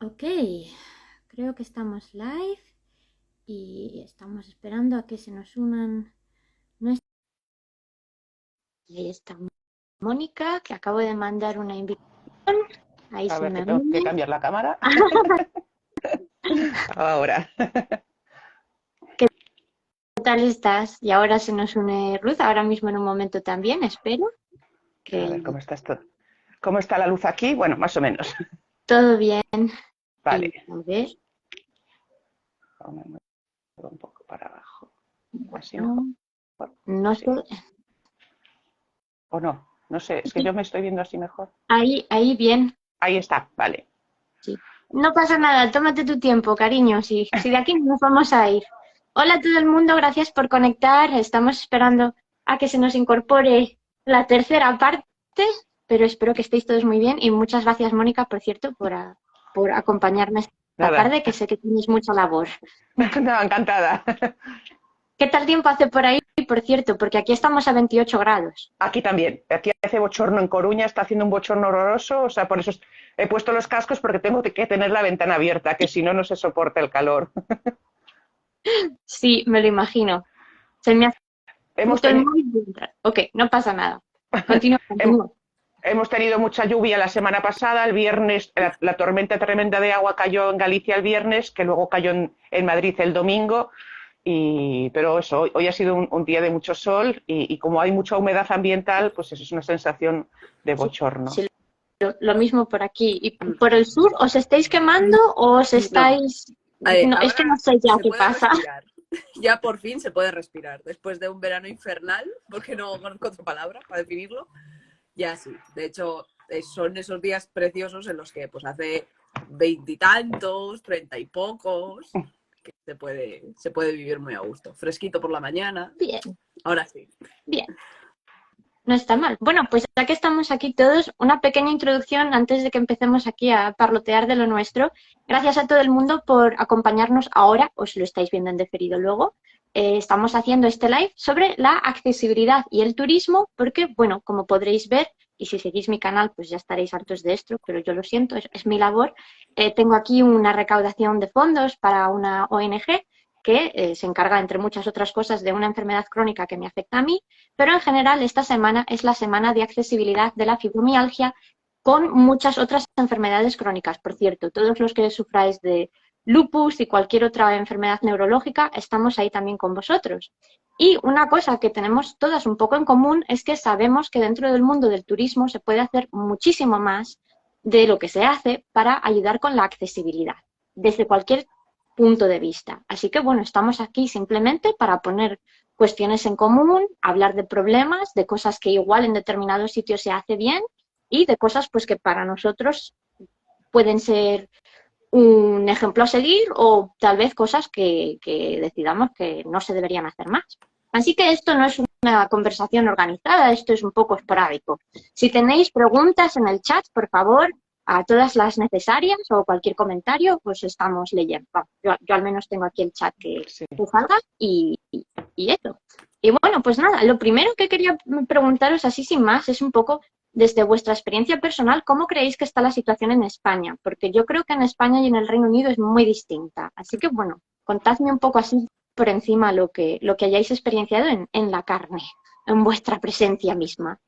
Ok, creo que estamos live y estamos esperando a que se nos unan nuestras... Ahí está Mónica, que acabo de mandar una invitación. Ahí A se ver, que me tengo que une. cambiar la cámara. Ahora. ¿Qué tal estás? Y ahora se nos une Ruth, ahora mismo en un momento también, espero A ver, que ¿cómo está esto? ¿Cómo está la luz aquí? Bueno, más o menos. todo bien. Vale. Y a ver, Vamos a mover un poco para abajo. Así mejor. bueno, no sé, Sí. ¿O no? No sé, es que yo me estoy viendo así mejor. ahí bien. Ahí está, vale. Sí. No pasa nada, tómate tu tiempo, cariño, si de aquí no nos vamos a ir. Hola a todo el mundo, gracias por conectar. Estamos esperando a que se nos incorpore la tercera parte, pero espero que estéis todos muy bien y muchas gracias, Mónica, por cierto, por acompañarme esta Nada. tarde, que sé que tienes mucha labor. No, encantada. ¿Qué tal tiempo hace por ahí, por cierto? Porque aquí estamos a 28 grados. Aquí también. Aquí hace bochorno en Coruña, está haciendo un bochorno horroroso. O sea, por eso he puesto los cascos porque tengo que tener la ventana abierta, que si no, no se soporta el calor. Sí, me lo imagino. Se me hace Hemos justo el tenido... móvil. Ok, no pasa nada. Continúa, continúa. Hemos tenido mucha lluvia la semana pasada, el viernes la tormenta tremenda de agua cayó en Galicia el viernes, que luego cayó en Madrid el domingo, pero eso, hoy ha sido un día de mucho sol y como hay mucha humedad ambiental, pues eso es una sensación de Sí, bochorno. sí, lo mismo por aquí. ¿Y por el sur os estáis quemando o os No, estáis...? No, es que no ahora sé ya se qué puede pasa. respirar. Ya por fin se puede respirar. Después de un verano infernal, porque no conozco otra palabra para definirlo, ya sí. De hecho, son esos días preciosos en los que pues hace veintitantos, treinta y pocos, que se puede vivir muy a gusto. Fresquito por la mañana. Bien, Ahora sí. bien. No está mal. Bueno, pues ya que estamos aquí todos, una pequeña introducción antes de que empecemos aquí a parlotear de lo nuestro. Gracias a todo el mundo por acompañarnos ahora, os lo estáis viendo en diferido luego. Estamos haciendo este live sobre la accesibilidad y el turismo, porque, bueno, como podréis ver, y si seguís mi canal, pues ya estaréis hartos de esto, pero yo lo siento, es mi labor. Tengo aquí una recaudación de fondos para una ONG que se encarga, entre muchas otras cosas, de una enfermedad crónica que me afecta a mí, pero en general esta semana es la semana de accesibilidad de la fibromialgia con muchas otras enfermedades crónicas. Por cierto, todos los que sufráis de lupus y cualquier otra enfermedad neurológica, estamos ahí también con vosotros. Y una cosa que tenemos todas un poco en común es que sabemos que dentro del mundo del turismo se puede hacer muchísimo más de lo que se hace para ayudar con la accesibilidad, desde cualquier punto de vista. Así que, bueno, estamos aquí simplemente para poner cuestiones en común, hablar de problemas, de cosas que igual en determinados sitios se hace bien y de cosas pues que para nosotros pueden ser un ejemplo a seguir o tal vez cosas que decidamos que no se deberían hacer más. Así que esto no es una conversación organizada, esto es un poco esporádico. Si tenéis preguntas en el chat, por favor, a todas las necesarias o cualquier comentario, pues estamos leyendo. Bueno, yo al menos tengo aquí el chat Sí. que salga y eso. Y bueno, pues nada, lo primero que quería preguntaros así sin más es un poco desde vuestra experiencia personal, ¿cómo creéis que está la situación en España? Porque yo creo que en España y en el Reino Unido es muy distinta. Así que, bueno, contadme un poco así por encima lo que hayáis experienciado en la carne, en vuestra presencia misma.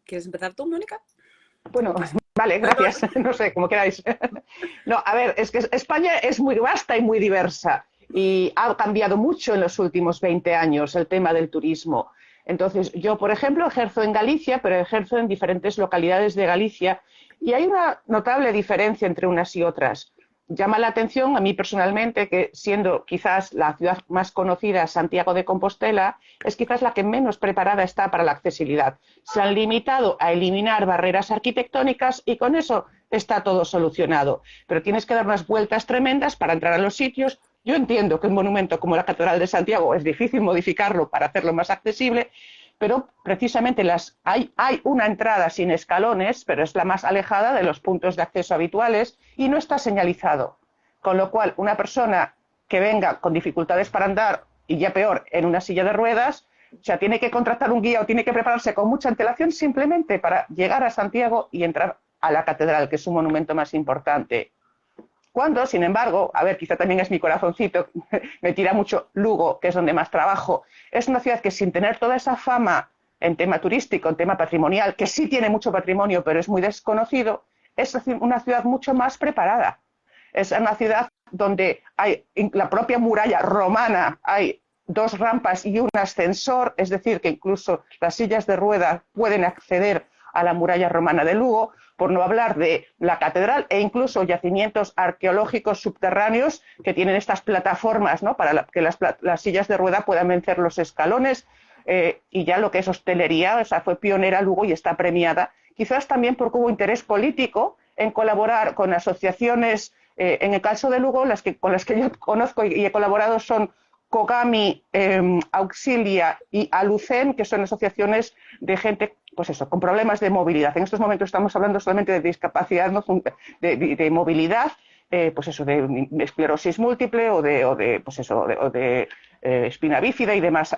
¿Quieres empezar tú, Mónica? Bueno, vale, gracias. No sé, como queráis. No, a ver, es que España es muy vasta y muy diversa y ha cambiado mucho en los últimos 20 años el tema del turismo. Entonces, yo, por ejemplo, ejerzo en Galicia, pero ejerzo en diferentes localidades de Galicia y hay una notable diferencia entre unas y otras. Llama la atención a mí personalmente que siendo quizás la ciudad más conocida, Santiago de Compostela, es quizás la que menos preparada está para la accesibilidad. Se han limitado a eliminar barreras arquitectónicas y con eso está todo solucionado. Pero tienes que dar unas vueltas tremendas para entrar a los sitios. Yo entiendo que un monumento como la Catedral de Santiago es difícil modificarlo para hacerlo más accesible, pero precisamente hay una entrada sin escalones, pero es la más alejada de los puntos de acceso habituales y no está señalizado. Con lo cual, una persona que venga con dificultades para andar y ya peor, en una silla de ruedas, o sea, tiene que contratar un guía o tiene que prepararse con mucha antelación simplemente para llegar a Santiago y entrar a la catedral, que es su monumento más importante. Cuando, sin embargo, a ver, quizá también es mi corazoncito, me tira mucho Lugo, que es donde más trabajo, es una ciudad que sin tener toda esa fama en tema turístico, en tema patrimonial, que sí tiene mucho patrimonio, pero es muy desconocido, es una ciudad mucho más preparada. Es una ciudad donde hay la propia muralla romana, hay 2 rampas y un ascensor, es decir, que incluso las sillas de ruedas pueden acceder a la muralla romana de Lugo, por no hablar de la catedral e incluso yacimientos arqueológicos subterráneos que tienen estas plataformas, ¿no?, para que las sillas de rueda puedan vencer los escalones, y ya lo que es hostelería, o sea, fue pionera Lugo y está premiada, quizás también porque hubo interés político en colaborar con asociaciones, en el caso de Lugo, con las que yo conozco y he colaborado son Kogami, Auxilia y Alucen, que son asociaciones de gente, pues eso, con problemas de movilidad. En estos momentos estamos hablando solamente de discapacidad, ¿no?, de movilidad, pues eso, de esclerosis múltiple o de espina bífida y demás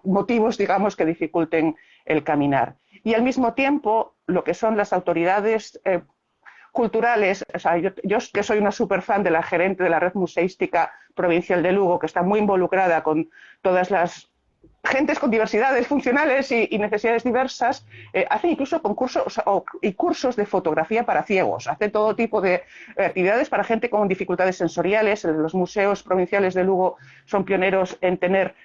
motivos, digamos, que dificulten el caminar. Y al mismo tiempo, lo que son las autoridades culturales, o sea, yo que soy una super fan de la gerente de la Red Museística Provincial de Lugo, que está muy involucrada con todas las gentes con diversidades funcionales y necesidades diversas, hace incluso concursos y cursos de fotografía para ciegos, hace todo tipo de actividades para gente con dificultades sensoriales. Los museos provinciales de Lugo son pioneros en tener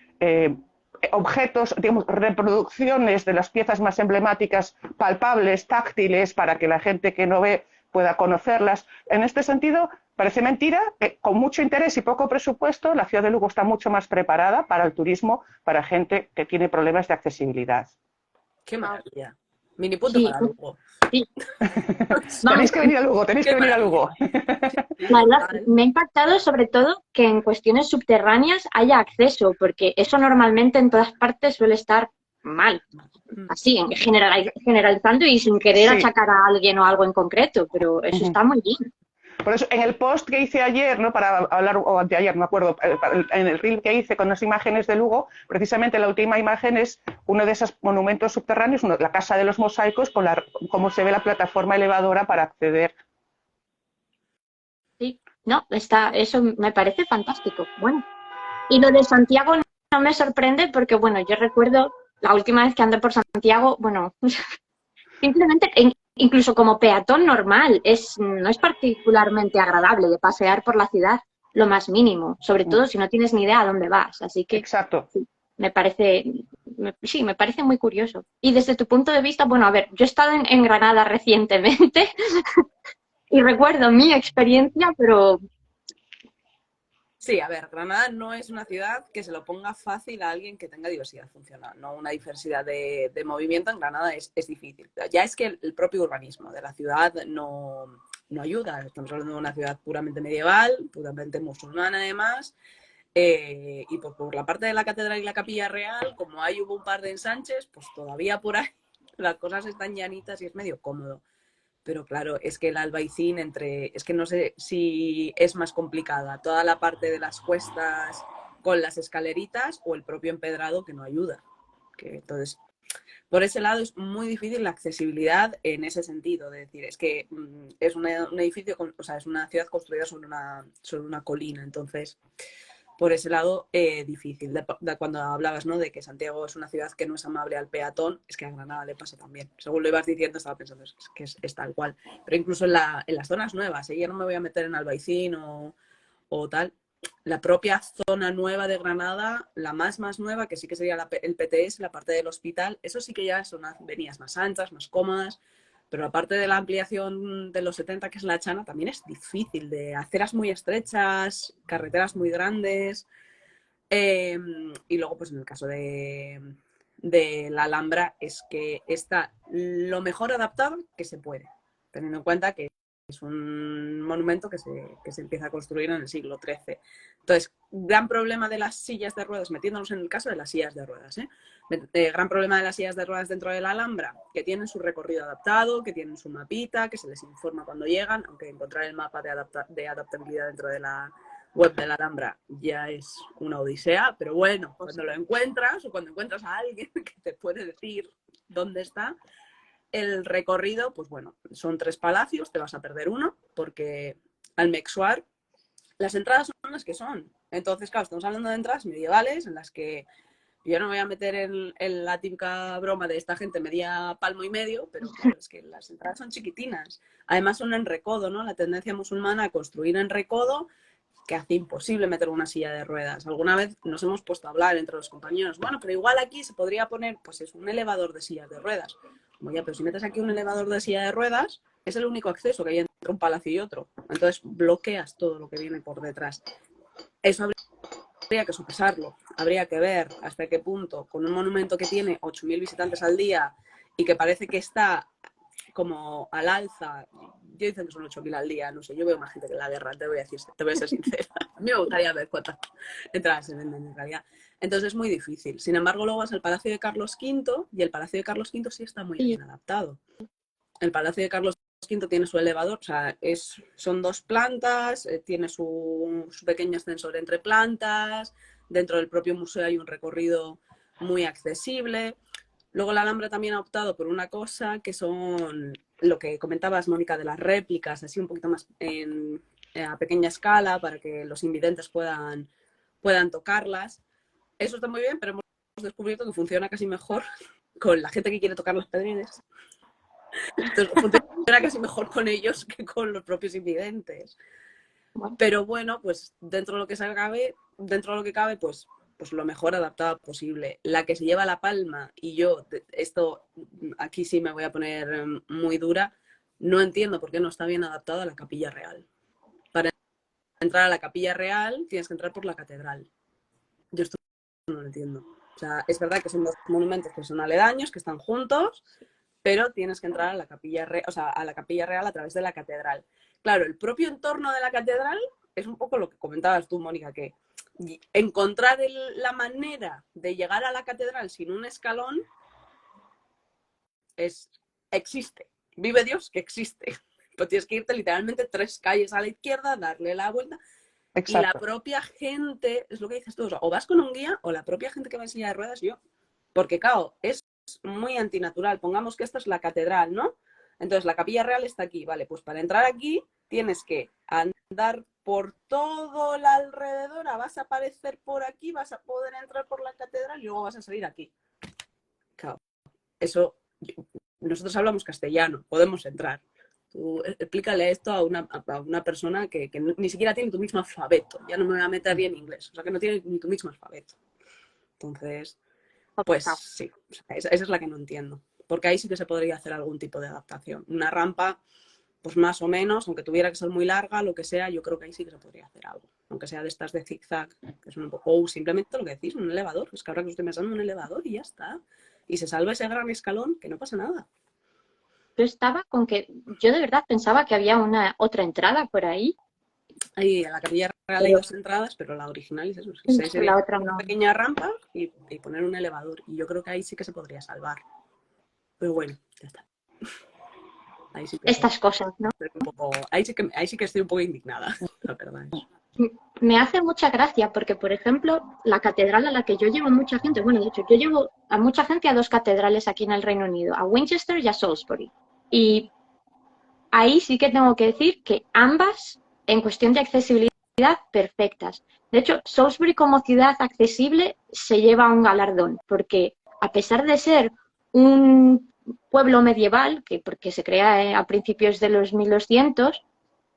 objetos, digamos, reproducciones de las piezas más emblemáticas, palpables, táctiles, para que la gente que no ve pueda conocerlas. En este sentido, parece mentira que con mucho interés y poco presupuesto la ciudad de Lugo está mucho más preparada para el turismo, para gente que tiene problemas de accesibilidad. ¡Qué maravilla! Mini punto Sí, para Lugo. sí. Tenéis Vamos, que venir a Lugo, tenéis ¡Qué que venir a maravilla! Lugo. la verdad, me ha impactado sobre todo que en cuestiones subterráneas haya acceso, porque eso normalmente en todas partes suele estar mal. Así, generalizando y sin querer Sí. achacar a alguien o algo en concreto, pero eso está muy bien. Por eso, en el post que hice ayer, ¿no?, para hablar, o anteayer, no me acuerdo, en el reel que hice con las imágenes de Lugo, precisamente la última imagen es uno de esos monumentos subterráneos, la Casa de los Mosaicos, con cómo se ve la plataforma elevadora para acceder. Sí, no, eso me parece fantástico. Bueno, y lo de Santiago no me sorprende porque, bueno, yo recuerdo la última vez que andé por Santiago, bueno, simplemente, incluso como peatón normal, no es particularmente agradable de pasear por la ciudad lo más mínimo, sobre todo si no tienes ni idea a dónde vas. Así que Exacto. sí, me parece muy curioso. Y desde tu punto de vista, bueno, a ver, yo he estado en Granada recientemente y recuerdo mi experiencia, pero Sí, a ver, Granada no es una ciudad que se lo ponga fácil a alguien que tenga diversidad funcional, ¿no? Una diversidad de movimiento en Granada es difícil. Ya es que el propio urbanismo de la ciudad no ayuda. Estamos hablando de una ciudad puramente medieval, puramente musulmana además, y por la parte de la catedral y la capilla real, como ahí hubo un par de ensanches, pues todavía por ahí las cosas están llanitas y es medio cómodo. Pero claro, es que el Albaicín es que no sé si es más complicada toda la parte de las cuestas con las escaleritas o el propio empedrado que no ayuda. Entonces, por ese lado es muy difícil la accesibilidad en ese sentido, de decir, es que es un edificio, o sea, es una ciudad construida sobre una colina, entonces por ese lado difícil. Cuando hablabas, ¿no?, de que Santiago es una ciudad que no es amable al peatón, es que a Granada le pasa también. Según lo ibas diciendo, estaba pensando que es tal cual. Pero incluso en las zonas nuevas, ya no me voy a meter en Albaicín o tal, la propia zona nueva de Granada, la más nueva, que sí que sería el PTS, la parte del hospital, eso sí que ya son avenidas más anchas, más cómodas. Pero aparte de la ampliación de los 70, que es la Chana, también es difícil, de aceras muy estrechas, carreteras muy grandes. Y luego, pues en el caso de la Alhambra, es que está lo mejor adaptado que se puede, teniendo en cuenta que es un monumento que se empieza a construir en el siglo XIII. Entonces, gran problema de las sillas de ruedas, metiéndonos en el caso de las sillas de ruedas, gran problema de las sillas de ruedas dentro de la Alhambra, que tienen su recorrido adaptado, que tienen su mapita, que se les informa cuando llegan, aunque encontrar el mapa de adaptabilidad dentro de la web de la Alhambra ya es una odisea, pero bueno, cuando lo encuentras o cuando encuentras a alguien que te puede decir dónde está, el recorrido, pues bueno, son 3 palacios, te vas a perder uno, porque al Meixuar las entradas son las que son. Entonces, claro, estamos hablando de entradas medievales en las que yo no me voy a meter en la típica broma de esta gente medía palmo y medio, pero claro, es que las entradas son chiquitinas. Además son en recodo, ¿no? La tendencia musulmana a construir en recodo que hace imposible meter una silla de ruedas. Alguna vez nos hemos puesto a hablar entre los compañeros, bueno, pero igual aquí se podría poner, pues es un elevador de sillas de ruedas. Como ya, pero si metes aquí un elevador de silla de ruedas, es el único acceso que hay entre un palacio y otro. Entonces bloqueas todo lo que viene por detrás. Eso habría que sopesarlo, habría que ver hasta qué punto, con un monumento que tiene 8.000 visitantes al día y que parece que está como al alza, yo dicen que son 8.000 al día, no sé, yo veo más gente que en la guerra, te voy a ser sincera. A mí me gustaría ver cuántas entradas se venden en realidad. Entonces es muy difícil. Sin embargo, luego vas al Palacio de Carlos V y el Palacio de Carlos V sí está muy bien adaptado. El Palacio de Carlos V tiene su elevador, o sea, son 2 plantas, tiene su pequeño ascensor entre plantas, dentro del propio museo hay un recorrido muy accesible. Luego la Alhambra también ha optado por una cosa que son lo que comentabas, Mónica, de las réplicas, así un poquito más a pequeña escala para que los invidentes puedan tocarlas. Eso está muy bien, pero hemos descubierto que funciona casi mejor con la gente que quiere tocar las pedreras. Entonces funciona casi mejor con ellos que con los propios invidentes. Pero bueno, pues dentro de lo que cabe, pues lo mejor adaptada posible. La que se lleva la palma, y yo, esto aquí sí me voy a poner muy dura, no entiendo por qué no está bien adaptada a la Capilla Real. Para entrar a la Capilla Real tienes que entrar por la catedral. Yo esto no lo entiendo. O sea, es verdad que son 2 monumentos que son aledaños, que están juntos, pero tienes que entrar a la Capilla Real, o sea, a la Capilla Real a través de la catedral. Claro, el propio entorno de la catedral es un poco lo que comentabas tú, Mónica, que encontrar la manera de llegar a la catedral sin un escalón existe. Vive Dios que existe. Pues tienes que irte literalmente 3 calles a la izquierda, darle la vuelta. Exacto. Y la propia gente, es lo que dices tú, o vas con un guía o la propia gente que va en silla de ruedas, yo. Porque, claro, es muy antinatural. Pongamos que esta es la catedral, ¿no? Entonces la Capilla Real está aquí, vale, pues para entrar aquí tienes que andar por todo el alrededor, vas a aparecer por aquí, vas a poder entrar por la catedral y luego vas a salir aquí. Claro, eso, nosotros hablamos castellano, podemos entrar. Tú explícale esto a una persona que ni siquiera tiene tu mismo alfabeto, ya no me voy a meter bien en inglés, o sea que no tiene ni tu mismo alfabeto. Entonces, pues sí, esa es la que no entiendo. Porque ahí sí que se podría hacer algún tipo de adaptación. Una rampa, pues más o menos, aunque tuviera que ser muy larga, lo que sea, yo creo que ahí sí que se podría hacer algo. Aunque sea de estas de zigzag, que son un poco, o simplemente lo que decís, un elevador. Es que ahora que estoy pensando en un elevador y ya está. Y se salva ese gran escalón, que no pasa nada. Yo estaba con que, yo de verdad pensaba que había otra entrada por ahí. Ahí en la Capilla Real hay 2 entradas, pero la original es eso. Sería la otra no. Una pequeña rampa y poner un elevador. Y yo creo que ahí sí que se podría salvar. Pero bueno, ya está. Ahí sí que estas cosas, ¿no? Ahí sí que estoy un poco indignada, la verdad. Me hace mucha gracia porque, por ejemplo, la catedral a la que yo llevo mucha gente, bueno, de hecho, yo llevo a mucha gente a 2 catedrales aquí en el Reino Unido, a Winchester y a Salisbury. Y ahí sí que tengo que decir que ambas, en cuestión de accesibilidad, perfectas. De hecho, Salisbury como ciudad accesible se lleva un galardón, porque a pesar de ser un pueblo medieval, porque se crea a principios de los 1200,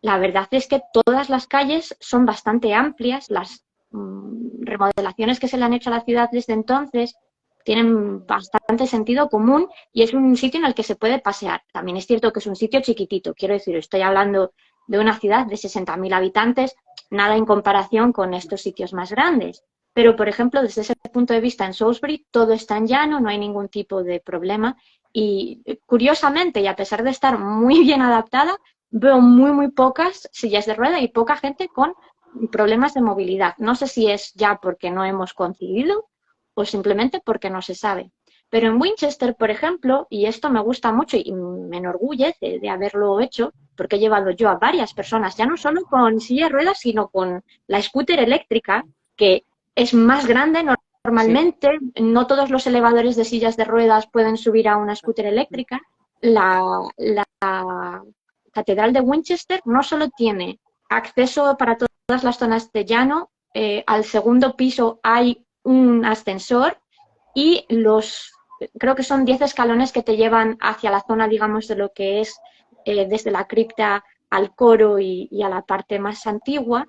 la verdad es que todas las calles son bastante amplias, las remodelaciones que se le han hecho a la ciudad desde entonces tienen bastante sentido común y es un sitio en el que se puede pasear. También es cierto que es un sitio chiquitito, quiero decir, estoy hablando de una ciudad de 60.000 habitantes, nada en comparación con estos sitios más grandes. Pero, por ejemplo, desde ese punto de vista en Salisbury todo está en llano, no hay ningún tipo de problema y, curiosamente, y a pesar de estar muy bien adaptada, veo muy pocas sillas de rueda y poca gente con problemas de movilidad. No sé si es ya porque no hemos coincidido o simplemente porque no se sabe. Pero en Winchester, por ejemplo, y esto me gusta mucho y me enorgullece de haberlo hecho, porque he llevado yo a varias personas, ya no solo con silla de ruedas, sino con la scooter eléctrica, que es más grande normalmente. Sí. No todos los elevadores de sillas de ruedas pueden subir a una scooter eléctrica. la Catedral de Winchester no solo tiene acceso para todas las zonas de llano, al segundo piso hay un ascensor y creo que son 10 escalones que te llevan hacia la zona, digamos, de lo que es desde la cripta al coro y a la parte más antigua.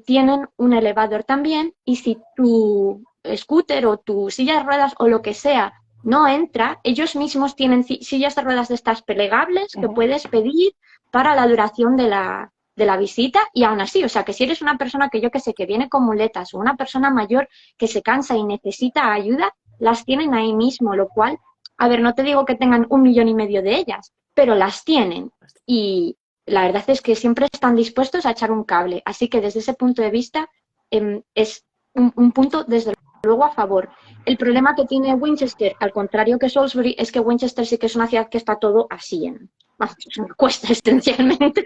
Tienen un elevador también, y si tu scooter o tu silla de ruedas o lo que sea no entra, ellos mismos tienen sillas de ruedas de estas plegables que puedes pedir para la duración de la visita, y aún así, o sea, que si eres una persona que yo que sé, que viene con muletas, o una persona mayor que se cansa y necesita ayuda, las tienen ahí mismo, lo cual, a ver, no te digo que tengan 1,5 millones de ellas, pero las tienen, y la verdad es que siempre están dispuestos a echar un cable, así que desde ese punto de vista es un punto desde luego a favor. El problema que tiene Winchester, al contrario que Salisbury, es que Winchester sí que es una ciudad que está todo así es una cuesta esencialmente,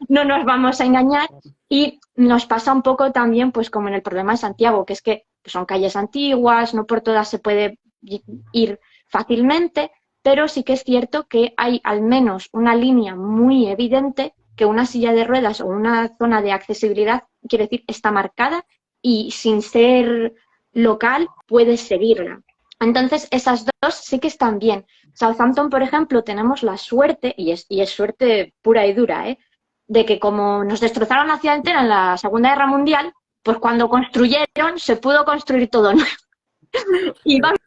no nos vamos a engañar, y nos pasa un poco también pues como en el problema de Santiago, que es que son calles antiguas, no por todas se puede ir fácilmente, pero sí que es cierto que hay al menos una línea muy evidente que una silla de ruedas o una zona de accesibilidad, quiere decir, está marcada y sin ser local puedes seguirla. Entonces, esas dos sí que están bien. Southampton, por ejemplo, tenemos la suerte, y es suerte pura y dura, de que como nos destrozaron la ciudad entera en la Segunda Guerra Mundial, pues cuando construyeron se pudo construir todo nuevo. Y vamos,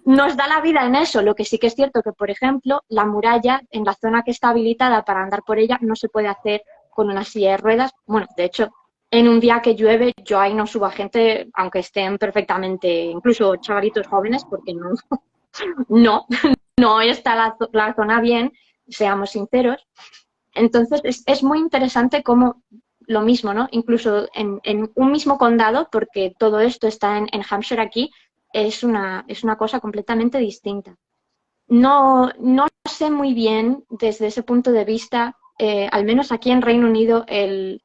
nos da la vida en eso. Lo que sí que es cierto que, por ejemplo, la muralla, en la zona que está habilitada para andar por ella, no se puede hacer con una silla de ruedas. Bueno, de hecho, en un día que llueve, yo ahí no subo a gente, aunque estén perfectamente, incluso chavalitos jóvenes, porque no está la zona bien, seamos sinceros. Entonces, es muy interesante cómo lo mismo, ¿no? Incluso en un mismo condado, porque todo esto está en Hampshire aquí, es una cosa completamente distinta. No sé muy bien desde ese punto de vista, al menos aquí en Reino Unido, el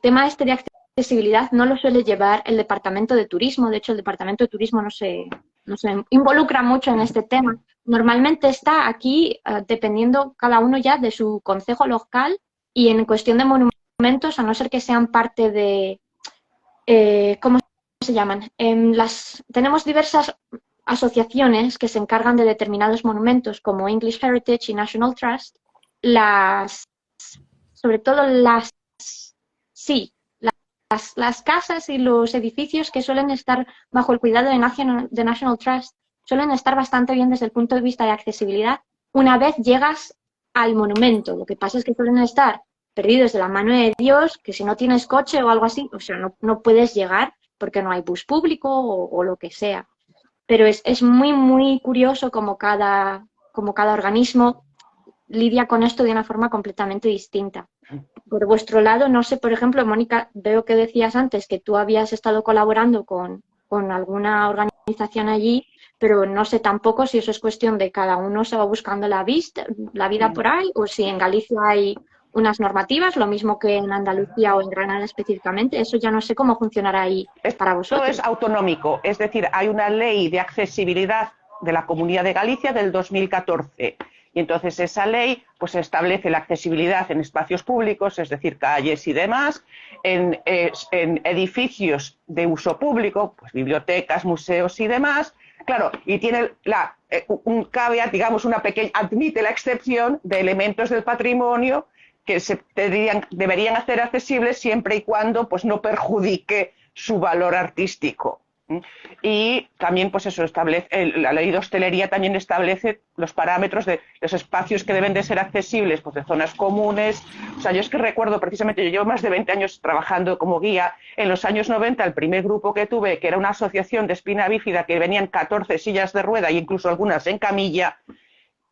tema este de accesibilidad no lo suele llevar el Departamento de Turismo. De hecho, el Departamento de Turismo no se involucra mucho en este tema. Normalmente está aquí dependiendo cada uno ya de su concejo local, y en cuestión de monumentos, a no ser que sean parte de, ¿cómo se llaman? Tenemos diversas asociaciones que se encargan de determinados monumentos, como English Heritage y National Trust. Sobre todo las casas y los edificios que suelen estar bajo el cuidado de National Trust suelen estar bastante bien desde el punto de vista de accesibilidad una vez llegas al monumento. Lo que pasa es que suelen estar perdidos de la mano de Dios, que si no tienes coche o algo así, o sea, no puedes llegar porque no hay bus público o lo que sea. Pero es muy, muy curioso como cada organismo lidia con esto de una forma completamente distinta. Por vuestro lado, no sé, por ejemplo, Mónica, veo que decías antes que tú habías estado colaborando con alguna organización allí, pero no sé tampoco si eso es cuestión de cada uno se va buscando la vida por ahí, o si en Galicia hay unas normativas, lo mismo que en Andalucía o en Granada específicamente. Eso ya no sé cómo funcionará ahí para vosotros. Todo es autonómico, es decir, hay una ley de accesibilidad de la Comunidad de Galicia del 2014. Y entonces esa ley pues establece la accesibilidad en espacios públicos, es decir, calles y demás, en edificios de uso público, pues bibliotecas, museos y demás. Claro, y tiene un caveat, digamos, admite la excepción de elementos del patrimonio que deberían hacer accesibles siempre y cuando pues no perjudique su valor artístico. Y también, pues eso, la ley de hostelería también establece los parámetros de los espacios que deben de ser accesibles, pues de zonas comunes. O sea, yo es que recuerdo precisamente, yo llevo más de 20 años trabajando como guía. En los años 90, el primer grupo que tuve, que era una asociación de espina bífida, que venían 14 sillas de rueda e incluso algunas en camilla,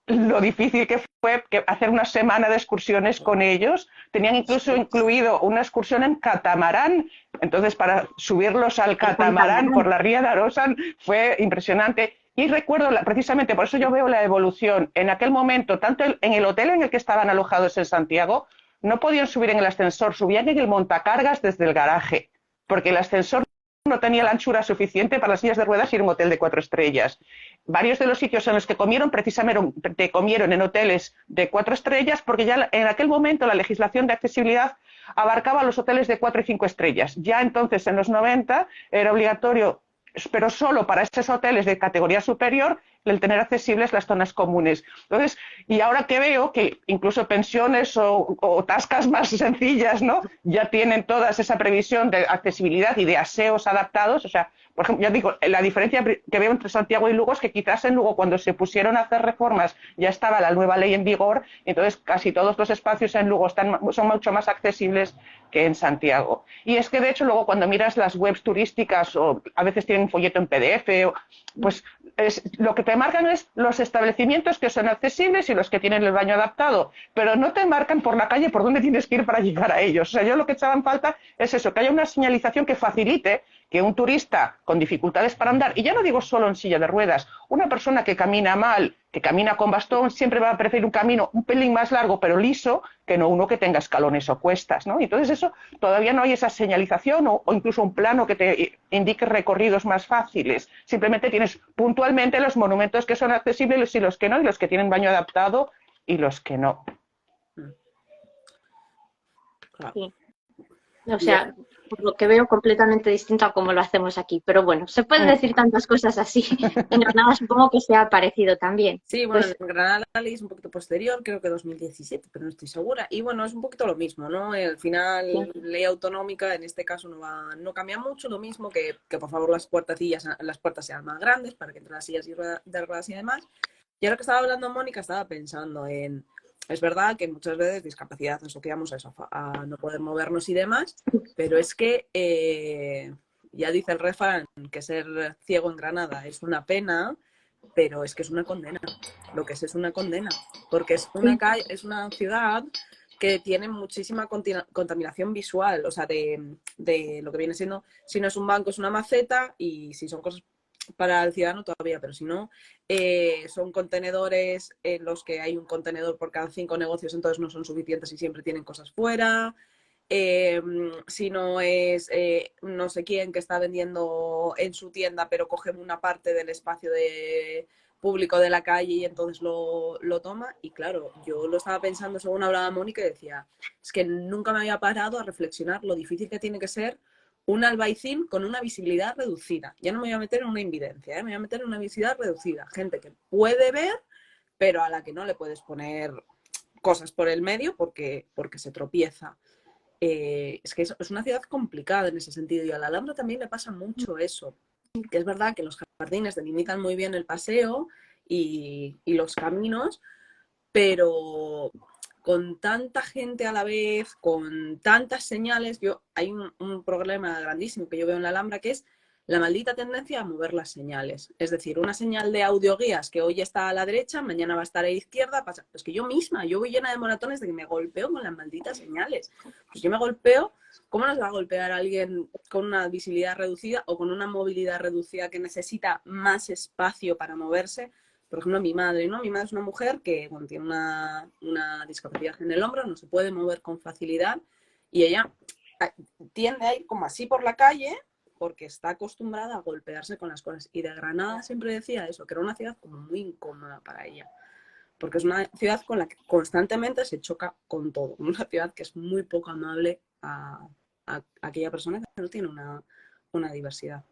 lo difícil que fue hacer una semana de excursiones con ellos. Tenían incluso incluido una excursión en catamarán. Entonces, para subirlos al catamarán por la ría de Arosan fue impresionante. Y recuerdo, precisamente por eso yo veo la evolución. En aquel momento, tanto en el hotel en el que estaban alojados en Santiago, no podían subir en el ascensor, subían en el montacargas desde el garaje, porque el ascensor no tenía la anchura suficiente para las sillas de ruedas y era un hotel de 4 estrellas. Varios de los sitios en los que comieron precisamente comieron en hoteles de 4 estrellas porque ya en aquel momento la legislación de accesibilidad abarcaba los hoteles de 4 y 5 estrellas. Ya entonces en los 90 era obligatorio, pero solo para esos hoteles de categoría superior, el tener accesibles las zonas comunes. Entonces, y ahora que veo que incluso pensiones o tascas más sencillas, ¿no? Ya tienen todas esa previsión de accesibilidad y de aseos adaptados. O sea, por ejemplo, ya digo, la diferencia que veo entre Santiago y Lugo es que quizás en Lugo, cuando se pusieron a hacer reformas, ya estaba la nueva ley en vigor, entonces casi todos los espacios en Lugo son mucho más accesibles que en Santiago. Y es que, de hecho, luego cuando miras las webs turísticas, o a veces tienen un folleto en PDF, pues lo que te marcan es los establecimientos que son accesibles y los que tienen el baño adaptado, pero no te marcan por la calle por dónde tienes que ir para llegar a ellos. O sea, yo lo que echaba en falta es eso, que haya una señalización que facilite que un turista con dificultades para andar, y ya no digo solo en silla de ruedas, una persona que camina mal, que camina con bastón, siempre va a preferir un camino un pelín más largo pero liso, que no uno que tenga escalones o cuestas, ¿no? Entonces eso, todavía no hay esa señalización o incluso un plano que te indique recorridos más fáciles. Simplemente tienes puntualmente los monumentos que son accesibles y los que no, y los que tienen baño adaptado y los que no. Sí. O sea, por lo que veo, completamente distinto a cómo lo hacemos aquí. Pero bueno, se puede decir tantas cosas así. En Granada supongo que sea parecido también. Sí, bueno, Pues, en Granada la ley es un poquito posterior, creo que 2017, pero no estoy segura. Y bueno, es un poquito lo mismo, ¿no? Al final, sí. ley autonómica en este caso no cambia mucho, lo mismo que por favor las puertas sean más grandes para que entre las sillas de ruedas y demás. Y ahora que estaba hablando Mónica, estaba pensando en, es verdad que muchas veces discapacidad asociamos a eso, a no poder movernos y demás, pero es que ya dice el refrán que ser ciego en Granada es una pena, pero es que es una condena. Lo que es una condena, porque es una calle, es una ciudad que tiene muchísima contaminación visual, o sea, de lo que viene siendo, si no es un banco es una maceta, y si son cosas para el ciudadano todavía, pero si no, son contenedores en los que hay un contenedor por cada 5 negocios, entonces no son suficientes y siempre tienen cosas fuera. Si no es no sé quién que está vendiendo en su tienda, pero coge una parte del espacio público de la calle y entonces lo toma. Y claro, yo lo estaba pensando según hablaba Mónica y decía, es que nunca me había parado a reflexionar lo difícil que tiene que ser un albaicín con una visibilidad reducida. Ya no me voy a meter en una invidencia, me voy a meter en una visibilidad reducida. Gente que puede ver, pero a la que no le puedes poner cosas por el medio porque se tropieza. Es que es una ciudad complicada en ese sentido, y a la Alhambra también le pasa mucho eso, que es verdad que los jardines delimitan muy bien el paseo y los caminos, pero con tanta gente a la vez, con tantas señales, hay un problema grandísimo que yo veo en la Alhambra, que es la maldita tendencia a mover las señales. Es decir, una señal de audioguías que hoy está a la derecha, mañana va a estar a la izquierda. Pues que yo misma, yo voy llena de moratones de que me golpeo con las malditas señales. Pues yo me golpeo, ¿cómo nos va a golpear a alguien con una visibilidad reducida o con una movilidad reducida que necesita más espacio para moverse? Por ejemplo, mi madre, ¿no? Mi madre es una mujer que bueno, tiene una discapacidad en el hombro, no se puede mover con facilidad, y ella tiende a ir como así por la calle porque está acostumbrada a golpearse con las cosas. Y de Granada siempre decía eso, que era una ciudad como muy incómoda para ella, porque es una ciudad con la que constantemente se choca con todo, una ciudad que es muy poco amable a aquella persona que no tiene una diversidad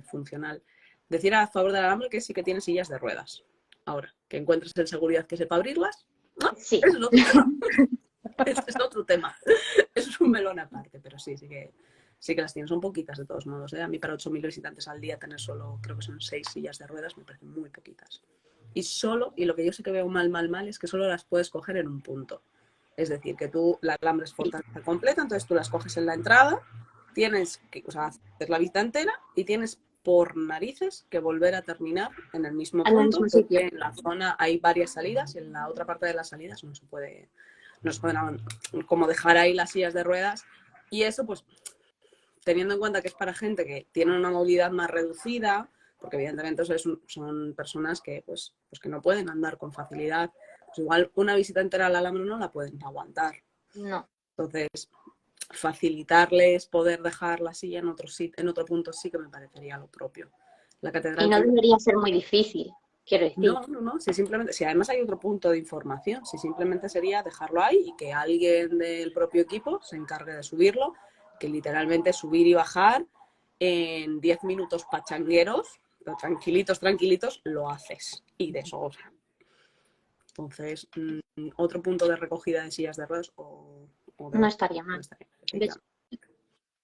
funcional. Decir a favor de la Alhambra que sí que tiene sillas de ruedas. Ahora, que encuentres en seguridad que sepa abrirlas, ¿no? Sí. Es otro tema. Es otro tema. Es un melón aparte, pero sí que las tienes. Son poquitas de todos modos, ¿eh? A mí para 8.000 visitantes al día tener solo, creo que son 6 sillas de ruedas, me parecen muy poquitas. Y lo que yo sé que veo mal, es que solo las puedes coger en un punto. Es decir, que la Alhambra es fortaleza completa, entonces tú las coges en la entrada, tienes que, o sea, hacer la vista entera y tienes por narices que volver a terminar en el mismo En el punto, mismo sitio. porque en la zona hay varias salidas y en la otra parte de las salidas no se pueden como dejar ahí las sillas de ruedas. Y eso, pues, teniendo en cuenta que es para gente que tiene una movilidad más reducida, porque evidentemente son personas que, pues que no pueden andar con facilidad, pues igual una visita entera a la Alhambra no la pueden aguantar. No. Entonces, facilitarles poder dejar la silla en otro punto sí que me parecería lo propio. La Y catedral no debería ser muy difícil, quiero decir. no, si además hay otro punto de información, si simplemente sería dejarlo ahí y que alguien del propio equipo se encargue de subirlo, que literalmente subir y bajar en 10 minutos pachangueros, pero tranquilitos, lo haces y de sobra. Entonces, otro punto de recogida de sillas de ruedas No estaría mal. claro.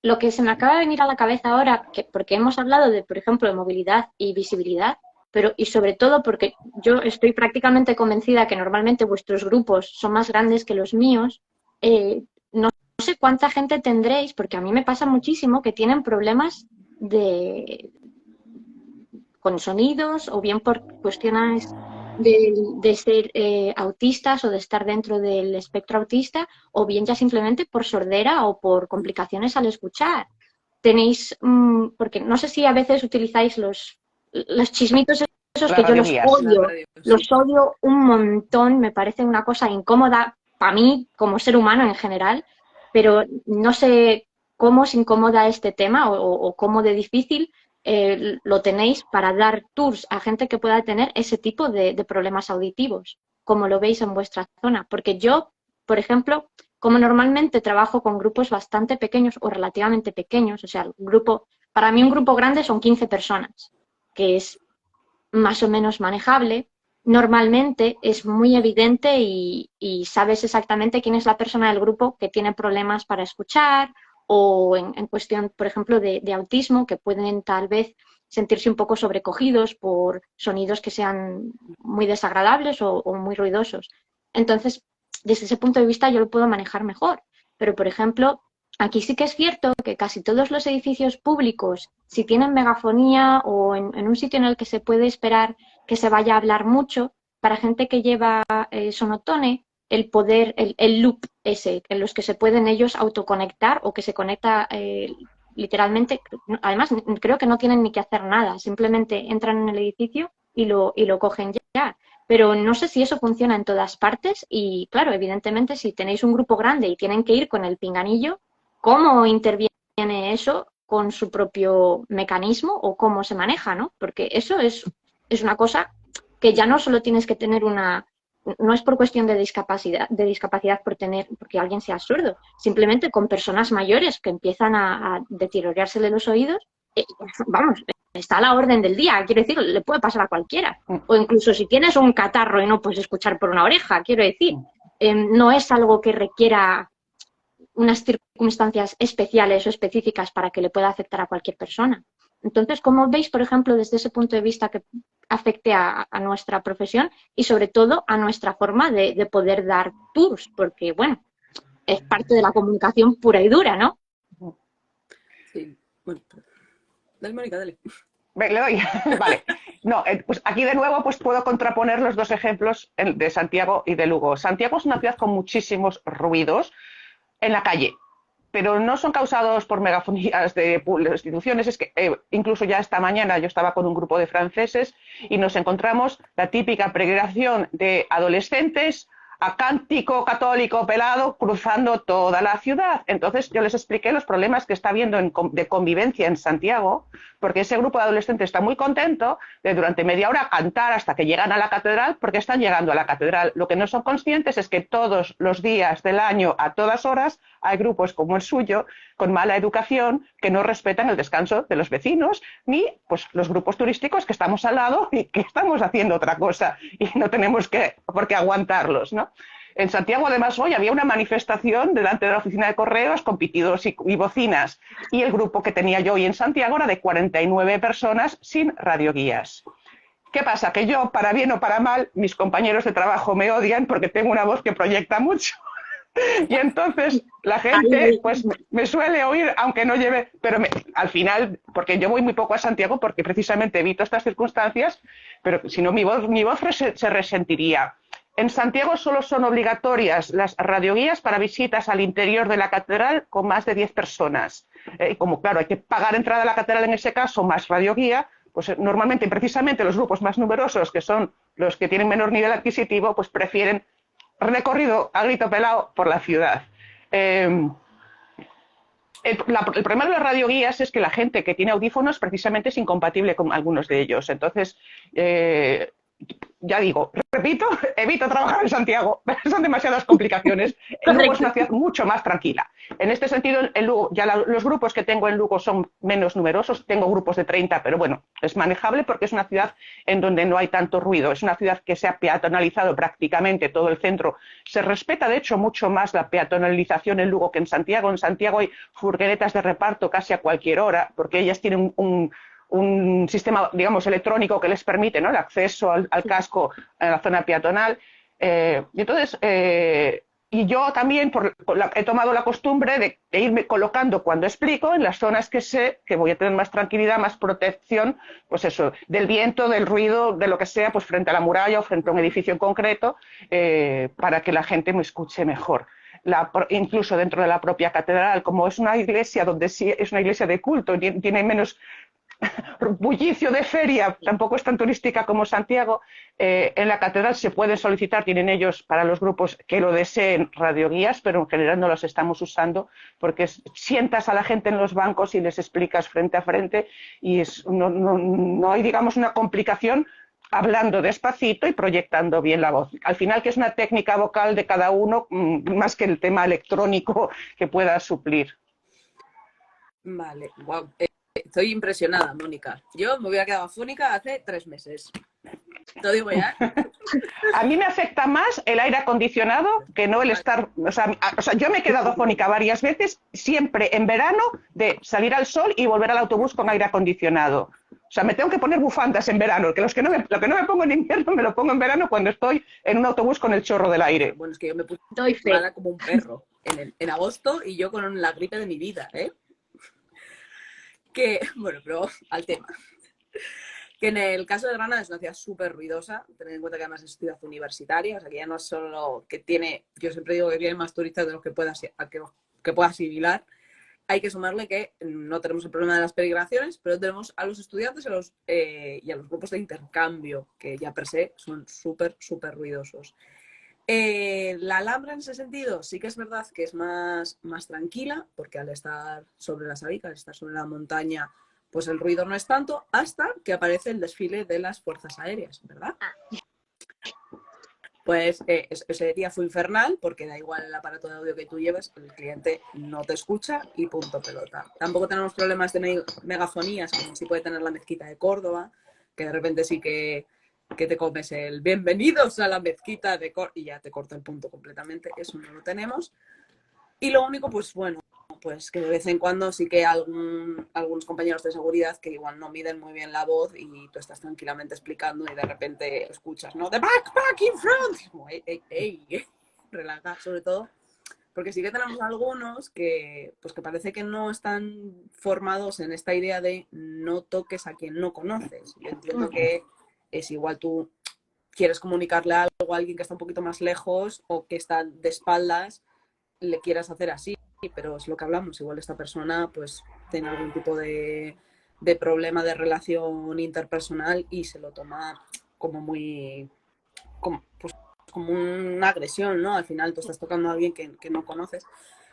Lo que se me acaba de venir a la cabeza ahora, porque hemos hablado de, por ejemplo, de movilidad y visibilidad, pero y sobre todo porque yo estoy prácticamente convencida que normalmente vuestros grupos son más grandes que los míos, no sé cuánta gente tendréis, porque a mí me pasa muchísimo que tienen problemas con sonidos o bien por cuestiones de ser autistas o de estar dentro del espectro autista, o bien ya simplemente por sordera o por complicaciones al escuchar. Tenéis, porque no sé si a veces utilizáis los chismitos esos Las que yo radioguías. los odio un montón, me parece una cosa incómoda para mí como ser humano en general, pero no sé cómo os incomoda este tema o cómo de difícil lo tenéis para dar tours a gente que pueda tener ese tipo de problemas auditivos, como lo veis en vuestra zona. Porque yo, por ejemplo, como normalmente trabajo con grupos bastante pequeños o relativamente pequeños, o sea, para mí un grupo grande son 15 personas, que es más o menos manejable. Normalmente es muy evidente y sabes exactamente quién es la persona del grupo que tiene problemas para escuchar o en cuestión, por ejemplo, de autismo, que pueden tal vez sentirse un poco sobrecogidos por sonidos que sean muy desagradables o muy ruidosos. Entonces, desde ese punto de vista yo lo puedo manejar mejor. Pero, por ejemplo, aquí sí que es cierto que casi todos los edificios públicos, si tienen megafonía o en un sitio en el que se puede esperar que se vaya a hablar mucho, para gente que lleva sonotone, el loop ese, en los que se pueden ellos autoconectar o que se conecta literalmente, además creo que no tienen ni que hacer nada, simplemente entran en el edificio y lo cogen ya. Pero no sé si eso funciona en todas partes y, claro, evidentemente, si tenéis un grupo grande y tienen que ir con el pinganillo, ¿cómo interviene eso con su propio mecanismo o cómo se maneja, ¿no? Porque eso es una cosa que ya no solo tienes que tener no es por cuestión de discapacidad porque alguien sea sordo, simplemente con personas mayores que empiezan a deteriorarse los oídos, vamos, está a la orden del día, quiero decir, le puede pasar a cualquiera. O incluso si tienes un catarro y no puedes escuchar por una oreja, quiero decir, no es algo que requiera unas circunstancias especiales o específicas para que le pueda afectar a cualquier persona. Entonces, ¿cómo veis, por ejemplo, desde ese punto de vista que afecte a nuestra profesión y sobre todo a nuestra forma de poder dar tours? Porque, bueno, es parte de la comunicación pura y dura, ¿no? Sí, bueno, dale, Mónica, dale. Le doy. Vale. No, pues aquí de nuevo pues puedo contraponer los dos ejemplos de Santiago y de Lugo. Santiago es una ciudad con muchísimos ruidos en la calle, pero no son causados por megafonías de instituciones. Es que incluso ya esta mañana yo estaba con un grupo de franceses y nos encontramos la típica peregrinación de adolescentes a cántico católico pelado cruzando toda la ciudad. Entonces yo les expliqué los problemas que está habiendo de convivencia en Santiago, porque ese grupo de adolescentes está muy contento de durante media hora cantar hasta que llegan a la catedral, porque están llegando a la catedral. Lo que no son conscientes es que todos los días del año, a todas horas, hay grupos como el suyo, con mala educación, que no respetan el descanso de los vecinos, ni pues los grupos turísticos que estamos al lado y que estamos haciendo otra cosa y no tenemos por qué aguantarlos, ¿no? En Santiago, además, hoy había una manifestación delante de la oficina de correos con pitidos y bocinas. Y el grupo que tenía yo hoy en Santiago era de 49 personas sin radioguías. ¿Qué pasa? Que yo, para bien o para mal, mis compañeros de trabajo me odian porque tengo una voz que proyecta mucho. Y entonces la gente pues me suele oír, aunque no lleve, pero al final, porque yo voy muy poco a Santiago porque precisamente evito estas circunstancias, pero si no mi voz se resentiría. En Santiago solo son obligatorias las radioguías para visitas al interior de la catedral con más de 10 personas. Como claro, hay que pagar entrada a la catedral en ese caso, más radioguía, pues normalmente, precisamente los grupos más numerosos, que son los que tienen menor nivel adquisitivo, pues prefieren recorrido a grito pelado por la ciudad. el problema de las radioguías es que la gente que tiene audífonos precisamente es incompatible con algunos de ellos. Entonces, ya digo, repito, evito trabajar en Santiago, son demasiadas complicaciones. En Lugo es una ciudad mucho más tranquila. En este sentido, en Lugo, ya los grupos que tengo en Lugo son menos numerosos, tengo grupos de 30, pero bueno, es manejable porque es una ciudad en donde no hay tanto ruido, es una ciudad que se ha peatonalizado prácticamente todo el centro. Se respeta, de hecho, mucho más la peatonalización en Lugo que en Santiago. En Santiago hay furgonetas de reparto casi a cualquier hora, porque ellas tienen un sistema, digamos, electrónico que les permite, ¿no?, el acceso al casco en la zona peatonal. Y yo también he tomado la costumbre de irme colocando cuando explico en las zonas que sé que voy a tener más tranquilidad, más protección, pues eso, del viento, del ruido, de lo que sea, pues frente a la muralla o frente a un edificio en concreto, para que la gente me escuche mejor. Incluso dentro de la propia catedral, como es una iglesia donde sí es una iglesia de culto, tiene menos bullicio de feria, tampoco es tan turística como Santiago, en la catedral se pueden solicitar, tienen ellos para los grupos que lo deseen radioguías, pero en general no las estamos usando porque sientas a la gente en los bancos y les explicas frente a frente y no hay, digamos, una complicación hablando despacito y proyectando bien la voz. Al final, que es una técnica vocal de cada uno, más que el tema electrónico que pueda suplir. Vale, wow. Estoy impresionada, Mónica. Yo me hubiera quedado afónica hace 3 meses. Te lo digo ya. A mí me afecta más el aire acondicionado que no el estar... O sea, yo me he quedado afónica varias veces, siempre en verano, de salir al sol y volver al autobús con aire acondicionado. O sea, me tengo que poner bufandas en verano, que lo que no me pongo en invierno me lo pongo en verano cuando estoy en un autobús con el chorro del aire. Bueno, es que yo me puse mala como un perro en agosto y yo con la gripe de mi vida, ¿eh? Bueno, pero al tema. Que en el caso de Granada es una ciudad súper ruidosa, tened en cuenta que además es ciudad universitaria, o sea que ya no es solo que tiene, yo siempre digo que tiene más turistas de los que pueda asimilar. Hay que sumarle que no tenemos el problema de las peregrinaciones, pero tenemos a los estudiantes y a los grupos de intercambio, que ya per se son súper, súper ruidosos. La Alhambra en ese sentido sí que es verdad que es más tranquila, porque al estar sobre las Sabicas, al estar sobre la montaña, pues el ruido no es tanto, hasta que aparece el desfile de las fuerzas aéreas, ¿verdad? Pues ese día fue infernal, porque da igual el aparato de audio que tú lleves, el cliente no te escucha y punto pelota. Tampoco tenemos problemas de megafonías, como sí puede tener la mezquita de Córdoba, que de repente sí que te comes el bienvenidos a la mezquita de Córdoba y ya te corta el punto completamente. Eso no lo tenemos. Y lo único, pues bueno, pues que de vez en cuando sí que algunos compañeros de seguridad que igual no miden muy bien la voz y tú estás tranquilamente explicando y de repente escuchas, ¿no? The backpack in front. Como, ey, relaja, sobre todo, porque sí que tenemos algunos que, pues que parece que no están formados en esta idea de no toques a quien no conoces. Yo entiendo que es igual tú quieres comunicarle algo a alguien que está un poquito más lejos o que está de espaldas, le quieras hacer así, pero es lo que hablamos, igual esta persona pues tiene algún tipo de problema de relación interpersonal y se lo toma como muy como una agresión, ¿no? Al final tú estás tocando a alguien que no conoces,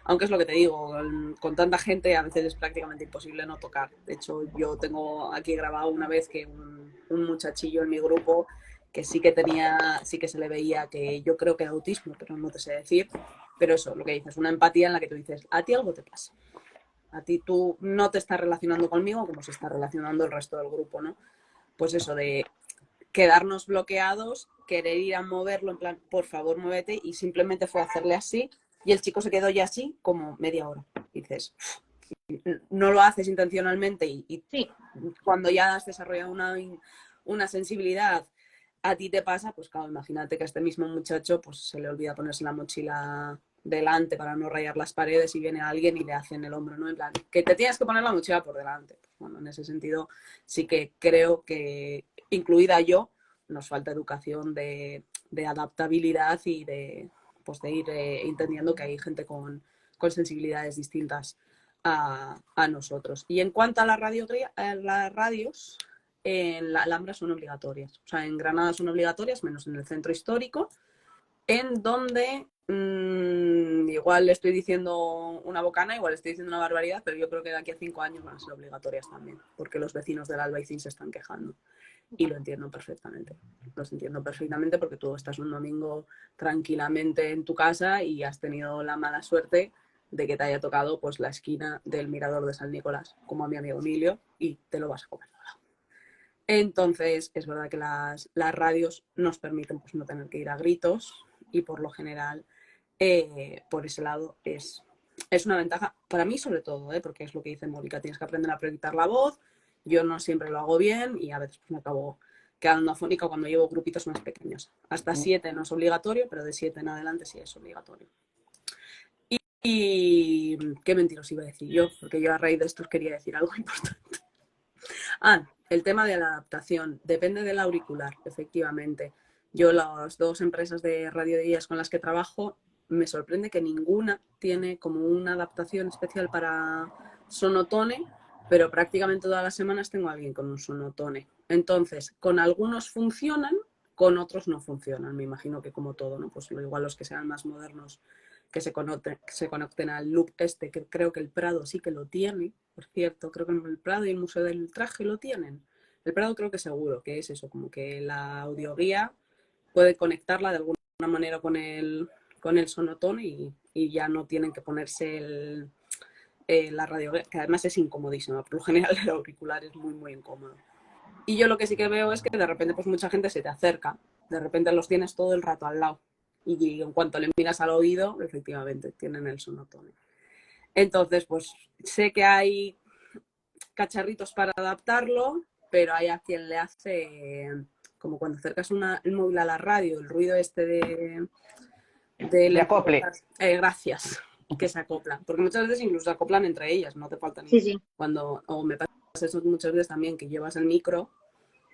aunque es lo que te digo, con tanta gente a veces es prácticamente imposible no tocar. De hecho, yo tengo aquí grabado una vez que un muchachillo en mi grupo que sí que se le veía que yo creo que era autismo, pero no te sé decir. Pero eso, lo que dices, una empatía en la que tú dices, a ti algo te pasa. A ti tú no te estás relacionando conmigo como se está relacionando el resto del grupo, ¿no? Pues eso de quedarnos bloqueados, querer ir a moverlo, en plan, por favor, muévete, y simplemente fue hacerle así, y el chico se quedó ya así como media hora. Y dices, no lo haces intencionalmente y sí, cuando ya has desarrollado una sensibilidad, a ti te pasa, pues claro, imagínate que a este mismo muchacho pues se le olvida ponerse la mochila delante para no rayar las paredes y viene alguien y le hace en el hombro, ¿no? En plan, que te tienes que poner la mochila por delante. Pues, bueno, en ese sentido sí que creo que, incluida yo, nos falta educación de adaptabilidad y de ir entendiendo que hay gente con sensibilidades distintas a nosotros. Y en cuanto a las radios, en la Alhambra son obligatorias. O sea, en Granada son obligatorias, menos en el centro histórico, en donde Igual estoy diciendo una bocana, igual estoy diciendo una barbaridad, pero yo creo que de aquí a 5 años van a ser obligatorias también, porque los vecinos del Albaicín se están quejando. Y lo entiendo perfectamente. Los entiendo perfectamente porque tú estás un domingo tranquilamente en tu casa y has tenido la mala suerte de que te haya tocado pues la esquina del mirador de San Nicolás, como a mi amigo Emilio, y te lo vas a comer sola. Entonces, es verdad que las radios nos permiten pues, no tener que ir a gritos y por lo general, por ese lado, es una ventaja para mí sobre todo, porque es lo que dice Mónica, tienes que aprender a proyectar la voz. Yo no siempre lo hago bien y a veces pues, me acabo quedando afónica cuando llevo grupitos más pequeños. Hasta 7 no es obligatorio, pero de 7 en adelante sí es obligatorio. Y qué mentiros iba a decir yo, porque yo a raíz de esto quería decir algo importante. El tema de la adaptación. Depende del auricular, efectivamente. Yo las 2 empresas de radio de guías con las que trabajo, me sorprende que ninguna tiene como una adaptación especial para sonotone, pero prácticamente todas las semanas tengo a alguien con un sonotone. Entonces, con algunos funcionan, con otros no funcionan. Me imagino que como todo, ¿no? Pues igual los que sean más modernos que se conecten al loop este, que creo que el Prado sí que lo tiene, por cierto, creo que en el Prado y el Museo del Traje lo tienen. El Prado creo que seguro, que es eso, como que la audioguía puede conectarla de alguna manera con el sonotone y ya no tienen que ponerse la radioguía, que además es incomodísima, por lo general el auricular es muy, muy incómodo. Y yo lo que sí que veo es que de repente pues mucha gente se te acerca, de repente los tienes todo el rato al lado y en cuanto le miras al oído, efectivamente, tienen el sonotone. Entonces, pues sé que hay cacharritos para adaptarlo, pero hay a quien le hace, como cuando acercas el móvil a la radio, el ruido este de acople. Gracias, que se acopla. Porque muchas veces incluso se acoplan entre ellas, no te falta ni. Sí. O me pasa eso muchas veces también, que llevas el micro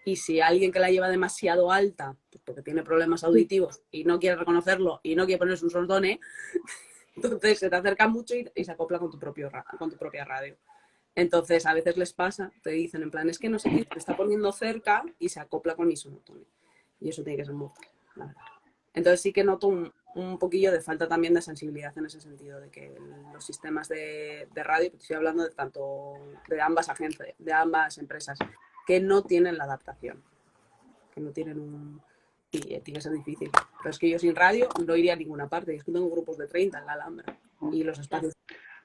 y si alguien que la lleva demasiado alta, porque tiene problemas auditivos y no quiere reconocerlo y no quiere ponerse un sonotone, entonces se te acerca mucho y se acopla con tu propia radio. Entonces a veces les pasa, te dicen en plan, es que no sé quién te está poniendo cerca y se acopla con mi sonotone. Y eso tiene que ser mortal, la verdad. Entonces sí que noto un poquillo de falta también de sensibilidad en ese sentido, de que los sistemas de radio, estoy hablando de tanto de ambas agencias, de ambas empresas, que no tienen la adaptación, que no tienen y tiene que ser difícil. Pero es que yo sin radio no iría a ninguna parte. Es que tengo grupos de 30 en la Alhambra y los espacios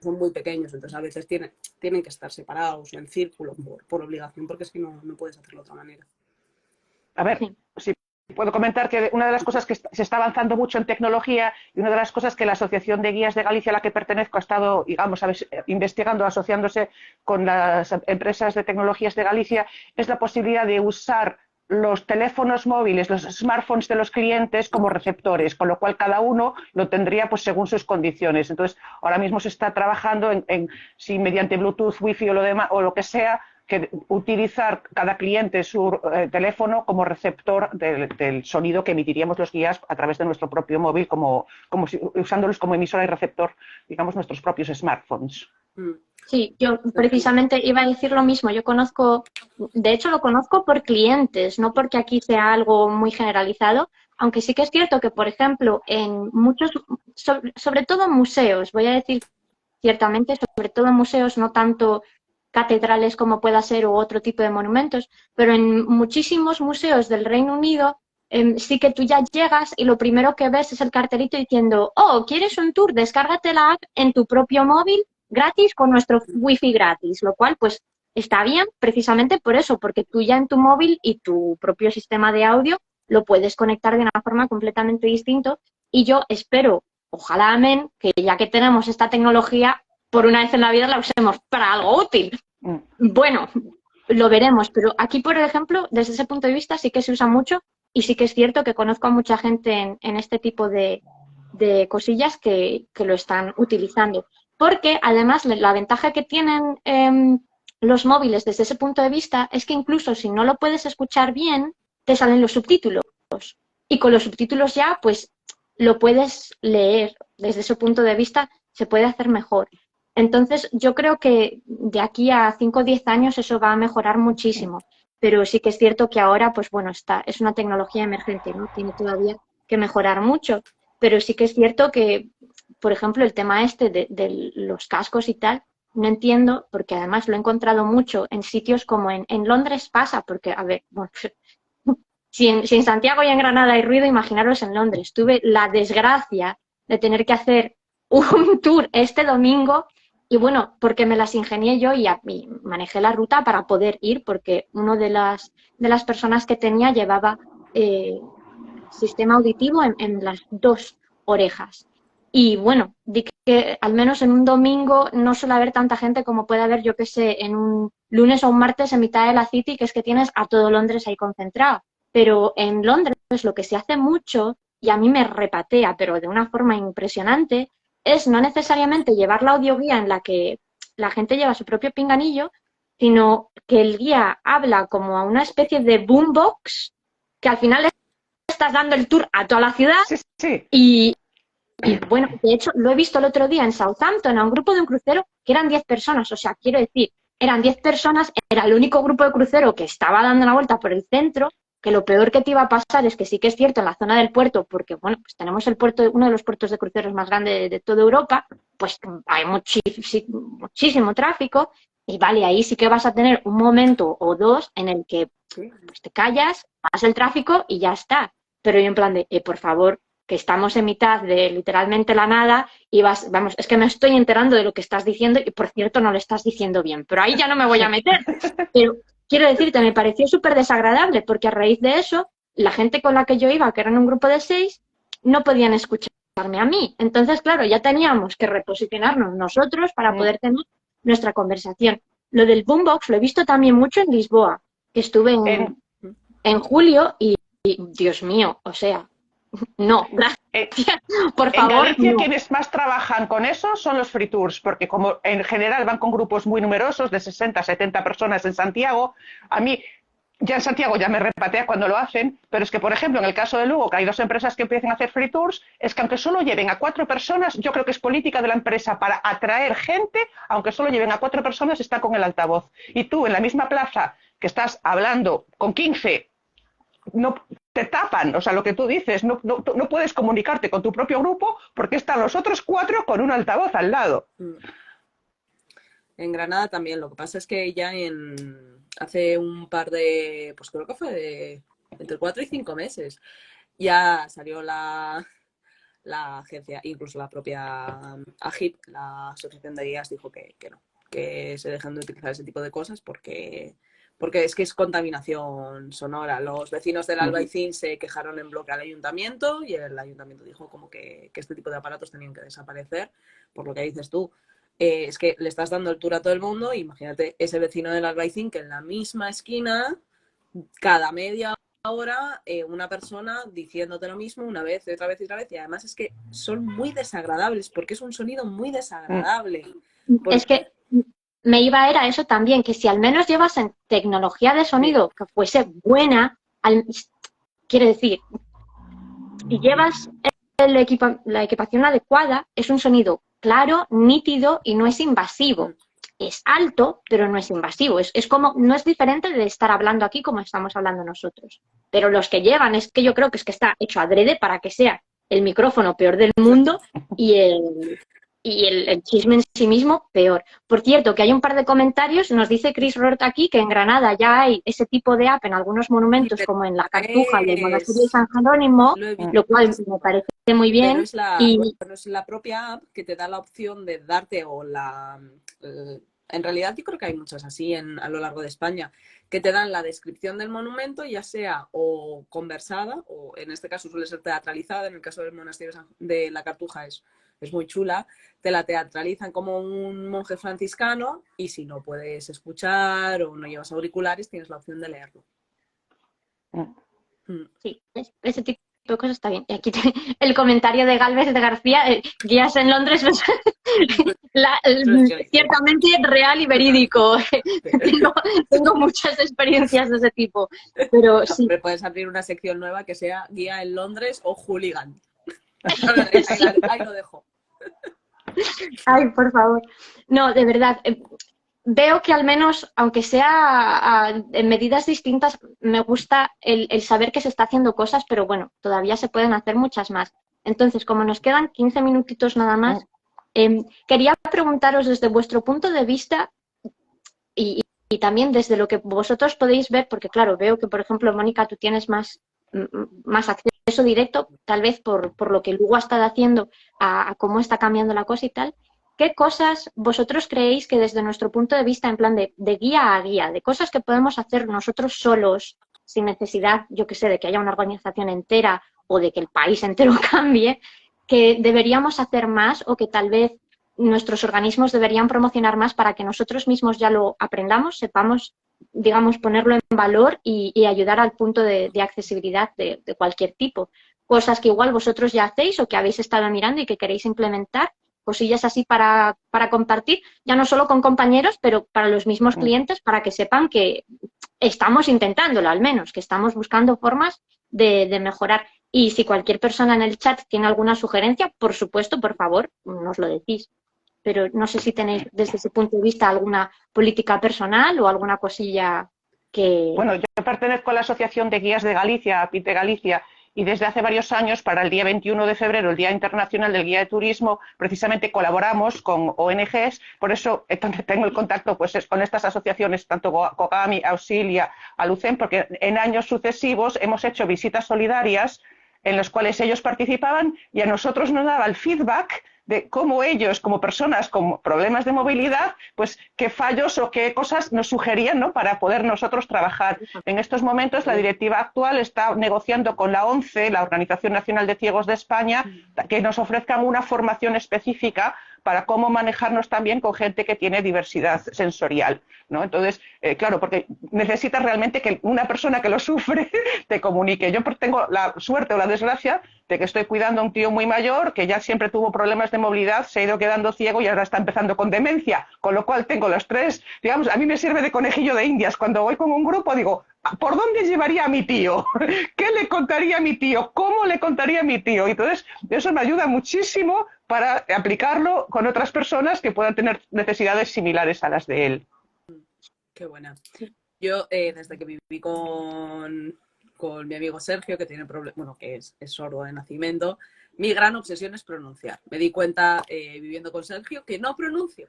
son muy pequeños, entonces a veces tienen que estar separados o en círculo por obligación, porque es que no puedes hacerlo de otra manera. A ver, sí. Puedo comentar que una de las cosas que se está avanzando mucho en tecnología y una de las cosas que la Asociación de Guías de Galicia a la que pertenezco ha estado, digamos, investigando, asociándose con las empresas de tecnologías de Galicia, es la posibilidad de usar los teléfonos móviles, los smartphones de los clientes como receptores, con lo cual cada uno lo tendría pues según sus condiciones. Entonces, ahora mismo se está trabajando en si mediante Bluetooth, Wi-Fi o lo demás, o lo que sea, que utilizar cada cliente su teléfono como receptor del sonido que emitiríamos los guías a través de nuestro propio móvil, usándolos como emisora y receptor, digamos, nuestros propios smartphones. Sí, yo precisamente iba a decir lo mismo. Yo conozco, de hecho lo conozco por clientes, no porque aquí sea algo muy generalizado, aunque sí que es cierto que, por ejemplo, en muchos, sobre todo museos, voy a decir ciertamente, sobre todo museos, no tanto catedrales como pueda ser u otro tipo de monumentos, pero en muchísimos museos del Reino Unido sí que tú ya llegas y lo primero que ves es el cartelito diciendo, oh, ¿quieres un tour? Descárgate la app en tu propio móvil gratis con nuestro wifi gratis, lo cual pues está bien precisamente por eso, porque tú ya en tu móvil y tu propio sistema de audio lo puedes conectar de una forma completamente distinta y yo espero, ojalá amén, que ya que tenemos esta tecnología, por una vez en la vida la usemos para algo útil. Bueno, lo veremos, pero aquí, por ejemplo, desde ese punto de vista sí que se usa mucho y sí que es cierto que conozco a mucha gente en este tipo de cosillas que lo están utilizando. Porque, además, la ventaja que tienen los móviles desde ese punto de vista es que incluso si no lo puedes escuchar bien, te salen los subtítulos. Y con los subtítulos ya, pues, lo puedes leer. Desde ese punto de vista se puede hacer mejor. Entonces, yo creo que de aquí a 5 o 10 años eso va a mejorar muchísimo. Pero sí que es cierto que ahora, pues bueno, es una tecnología emergente, ¿no? Tiene todavía que mejorar mucho. pero sí que es cierto que, por ejemplo, el tema este de los cascos y tal, no entiendo, porque además lo he encontrado mucho en sitios como en Londres pasa, porque, a ver, bueno, si en Santiago y en Granada hay ruido, imaginaros en Londres. Tuve la desgracia de tener que hacer un tour este domingo y bueno, porque me las ingenié yo y manejé la ruta para poder ir, porque una de las personas que tenía llevaba sistema auditivo en las dos orejas. Y bueno, di que al menos en un domingo no suele haber tanta gente como puede haber, yo que sé, en un lunes o un martes en mitad de la City, que es que tienes a todo Londres ahí concentrado. Pero en Londres lo que se hace mucho, y a mí me repatea, pero de una forma impresionante, es no necesariamente llevar la audioguía en la que la gente lleva su propio pinganillo, sino que el guía habla como a una especie de boombox, que al final estás dando el tour a toda la ciudad Sí, sí. y bueno, de hecho, lo he visto el otro día en Southampton, a un grupo de un crucero que eran 10 personas. O sea, quiero decir, eran 10 personas, era el único grupo de crucero que estaba dando la vuelta por el centro, que lo peor que te iba a pasar es que sí que es cierto en la zona del puerto, porque bueno, pues tenemos el puerto, uno de los puertos de cruceros más grandes de toda Europa, pues hay muchísimo tráfico y vale, ahí sí que vas a tener un momento o dos en el que pues, te callas, pasas el tráfico y ya está. Pero yo en plan de, por favor, que estamos en mitad de literalmente la nada y vamos, es que me estoy enterando de lo que estás diciendo y por cierto no lo estás diciendo bien, pero ahí ya no me voy a meter. Pero quiero decirte, me pareció súper desagradable porque a raíz de eso, la gente con la que yo iba, que eran un grupo de 6, no podían escucharme a mí. Entonces, claro, ya teníamos que reposicionarnos nosotros para poder tener nuestra conversación. Lo del boombox lo he visto también mucho en Lisboa, que estuve en julio y Dios mío, o sea, no, gracias, por En favor, Galicia no. quienes más trabajan con eso son los free tours, porque como en general van con grupos muy numerosos, de 60, 70 personas en Santiago, a mí ya en Santiago ya me repatea cuando lo hacen, pero es que, por ejemplo, en el caso de Lugo, que hay dos empresas que empiezan a hacer free tours, es que aunque solo lleven a 4 personas, yo creo que es política de la empresa para atraer gente, aunque solo lleven a 4 personas, está con el altavoz. Y tú en la misma plaza que estás hablando con 15, no te tapan, o sea, lo que tú dices, no puedes comunicarte con tu propio grupo porque están los otros 4 con un altavoz al lado. En Granada también, lo que pasa es que ya hace un par de, pues creo que fue entre 4 y 5 meses, ya salió la agencia, incluso la propia AGIP, la Asociación de Guías, dijo que no, que se dejen de utilizar ese tipo de cosas porque es que es contaminación sonora. Los vecinos del Albaicín se quejaron en bloque al ayuntamiento y el ayuntamiento dijo como que este tipo de aparatos tenían que desaparecer, por lo que dices tú. Es que le estás dando el tour a todo el mundo. Imagínate ese vecino del Albaicín que en la misma esquina, cada media hora, una persona diciéndote lo mismo una vez, otra vez y otra vez. Y además es que son muy desagradables porque es un sonido muy desagradable. Es que me iba a ir a eso también, que si al menos llevas en tecnología de sonido que fuese buena, quiere decir, si llevas la equipación adecuada, es un sonido claro, nítido y no es invasivo. Es alto, pero no es invasivo. Es como, no es diferente de estar hablando aquí como estamos hablando nosotros. Pero los que llevan, es que yo creo que es que está hecho adrede para que sea el micrófono peor del mundo y el chisme en sí mismo peor. Por cierto, que hay un par de comentarios, nos dice Chris Roth aquí que en Granada ya hay ese tipo de app en algunos monumentos como en la Cartuja y el monasterio de San Jerónimo, lo cual me parece muy bien. Pero es la propia app que te da la opción de darte en realidad yo creo que hay muchas así a lo largo de España, que te dan la descripción del monumento, ya sea o conversada, o en este caso suele ser teatralizada, en el caso del monasterio de la Cartuja es muy chula, te la teatralizan como un monje franciscano y si no puedes escuchar o no llevas auriculares, tienes la opción de leerlo. Sí, ese tipo de cosas está bien. Y aquí el comentario de Galvez de García, guías en Londres, ciertamente real y verídico. tengo muchas experiencias de ese tipo. Pero sí. Pero puedes abrir una sección nueva que sea guía en Londres o hooligan. Ahí lo dejo. Ay, por favor. No, de verdad. Veo que al menos, aunque sea en medidas distintas, me gusta el saber que se está haciendo cosas, pero bueno, todavía se pueden hacer muchas más. Entonces, como nos quedan 15 minutitos nada más, quería preguntaros desde vuestro punto de vista y también desde lo que vosotros podéis ver, porque claro, veo que, por ejemplo, Mónica, tú tienes más acceso directo, tal vez por lo que Lugo ha estado haciendo a cómo está cambiando la cosa y tal. ¿Qué cosas vosotros creéis que desde nuestro punto de vista, en plan de guía a guía, de cosas que podemos hacer nosotros solos, sin necesidad, yo que sé, de que haya una organización entera o de que el país entero cambie, que deberíamos hacer más o que tal vez nuestros organismos deberían promocionar más para que nosotros mismos ya lo aprendamos, sepamos, digamos, ponerlo en valor y ayudar al punto de accesibilidad de cualquier tipo? Cosas que igual vosotros ya hacéis o que habéis estado mirando y que queréis implementar, cosillas así para compartir, ya no solo con compañeros, pero para los mismos clientes, para que sepan que estamos intentándolo al menos, que estamos buscando formas de mejorar. Y si cualquier persona en el chat tiene alguna sugerencia, por supuesto, por favor, nos lo decís. Pero no sé si tenéis desde ese punto de vista alguna política personal o alguna cosilla que... Bueno, yo pertenezco a la Asociación de Guías de Galicia, APIT de Galicia, y desde hace varios años, para el día 21 de febrero, el Día Internacional del Guía de Turismo, precisamente colaboramos con ONGs, por eso tengo el contacto pues, con estas asociaciones, tanto COGAMI, Auxilia, Alucem, porque en años sucesivos hemos hecho visitas solidarias en las cuales ellos participaban y a nosotros nos daba el feedback de cómo ellos, como personas con problemas de movilidad, pues qué fallos o qué cosas nos sugerían, ¿no?, para poder nosotros trabajar. En estos momentos la directiva actual está negociando con la ONCE, la Organización Nacional de Ciegos de España, que nos ofrezcan una formación específica para cómo manejarnos también con gente que tiene diversidad sensorial, ¿no? Entonces, claro, porque necesitas realmente que una persona que lo sufre te comunique. Yo tengo la suerte o la desgracia de que estoy cuidando a un tío muy mayor que ya siempre tuvo problemas de movilidad, se ha ido quedando ciego y ahora está empezando con demencia, con lo cual tengo los tres, digamos, a mí me sirve de conejillo de indias. Cuando voy con un grupo digo, ¿por dónde llevaría a mi tío? ¿Qué le contaría a mi tío? ¿Cómo le contaría a mi tío? Entonces, eso me ayuda muchísimo para aplicarlo con otras personas que puedan tener necesidades similares a las de él. Qué buena. Yo, desde que viví con mi amigo Sergio, que tiene problemas, bueno, que es sordo de nacimiento, mi gran obsesión es pronunciar. Me di cuenta viviendo con Sergio que no pronuncio.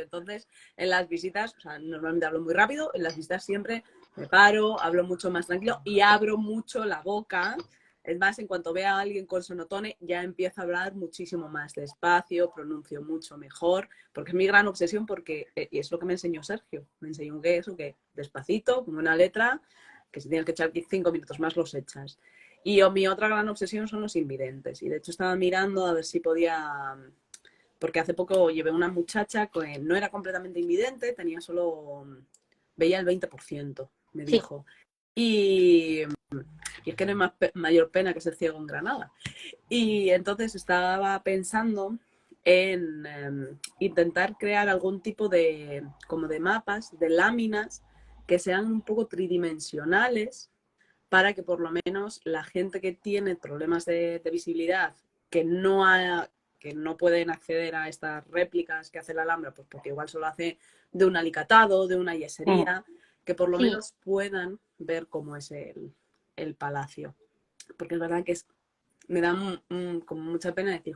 Entonces, en las visitas, o sea, normalmente hablo muy rápido, en las visitas siempre me paro, hablo mucho más tranquilo y abro mucho la boca. Es más, en cuanto vea a alguien con sonotone, ya empiezo a hablar muchísimo más despacio, pronuncio mucho mejor, porque es mi gran obsesión, porque y es lo que me enseñó Sergio. Me enseñó que eso, que despacito, como una letra, que si tienes que echar 5 minutos más, los echas. Y mi otra gran obsesión son los invidentes. Y de hecho estaba mirando a ver si podía... Porque hace poco llevé una muchacha que no era completamente invidente, tenía solo... veía el 20%, me dijo. Y es que no hay mayor pena que ser ciego en Granada. Y entonces estaba pensando en intentar crear algún tipo de, como de mapas, de láminas, que sean un poco tridimensionales, para que por lo menos la gente que tiene problemas de visibilidad, que no pueden acceder a estas réplicas que hace la Alhambra, pues porque igual solo hace de un alicatado, de una yesería, que por lo menos puedan ver cómo es el palacio. Porque es verdad que me da como mucha pena decir,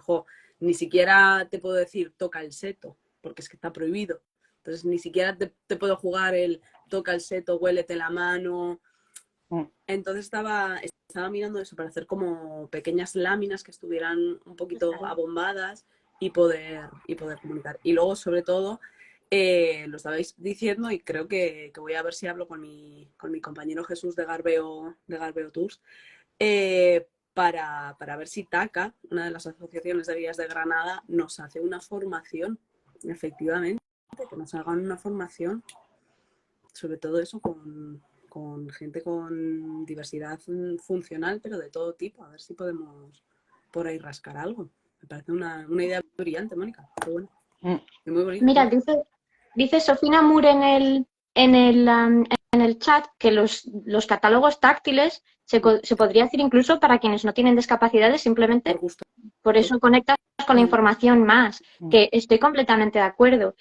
ni siquiera te puedo decir toca el seto, porque es que está prohibido. Entonces ni siquiera te puedo jugar el toca el seto, huélete la mano. Entonces estaba mirando eso para hacer como pequeñas láminas que estuvieran un poquito abombadas y poder comunicar. Y luego, sobre todo, lo estabais diciendo y creo que voy a ver si hablo con mi compañero Jesús de Garbeo Tours, para ver si TACA, una de las asociaciones de guías de Granada, nos hace una formación, efectivamente, que nos hagan una formación sobre todo eso con gente con diversidad funcional, pero de todo tipo, a ver si podemos por ahí rascar algo. Me parece una idea brillante, Mónica. Qué bueno. Y muy bonito. Mira, dice Sofina Moore en el chat que los catálogos táctiles se podría hacer incluso para quienes no tienen discapacidades, simplemente por eso conectas con la información más, que estoy completamente de acuerdo.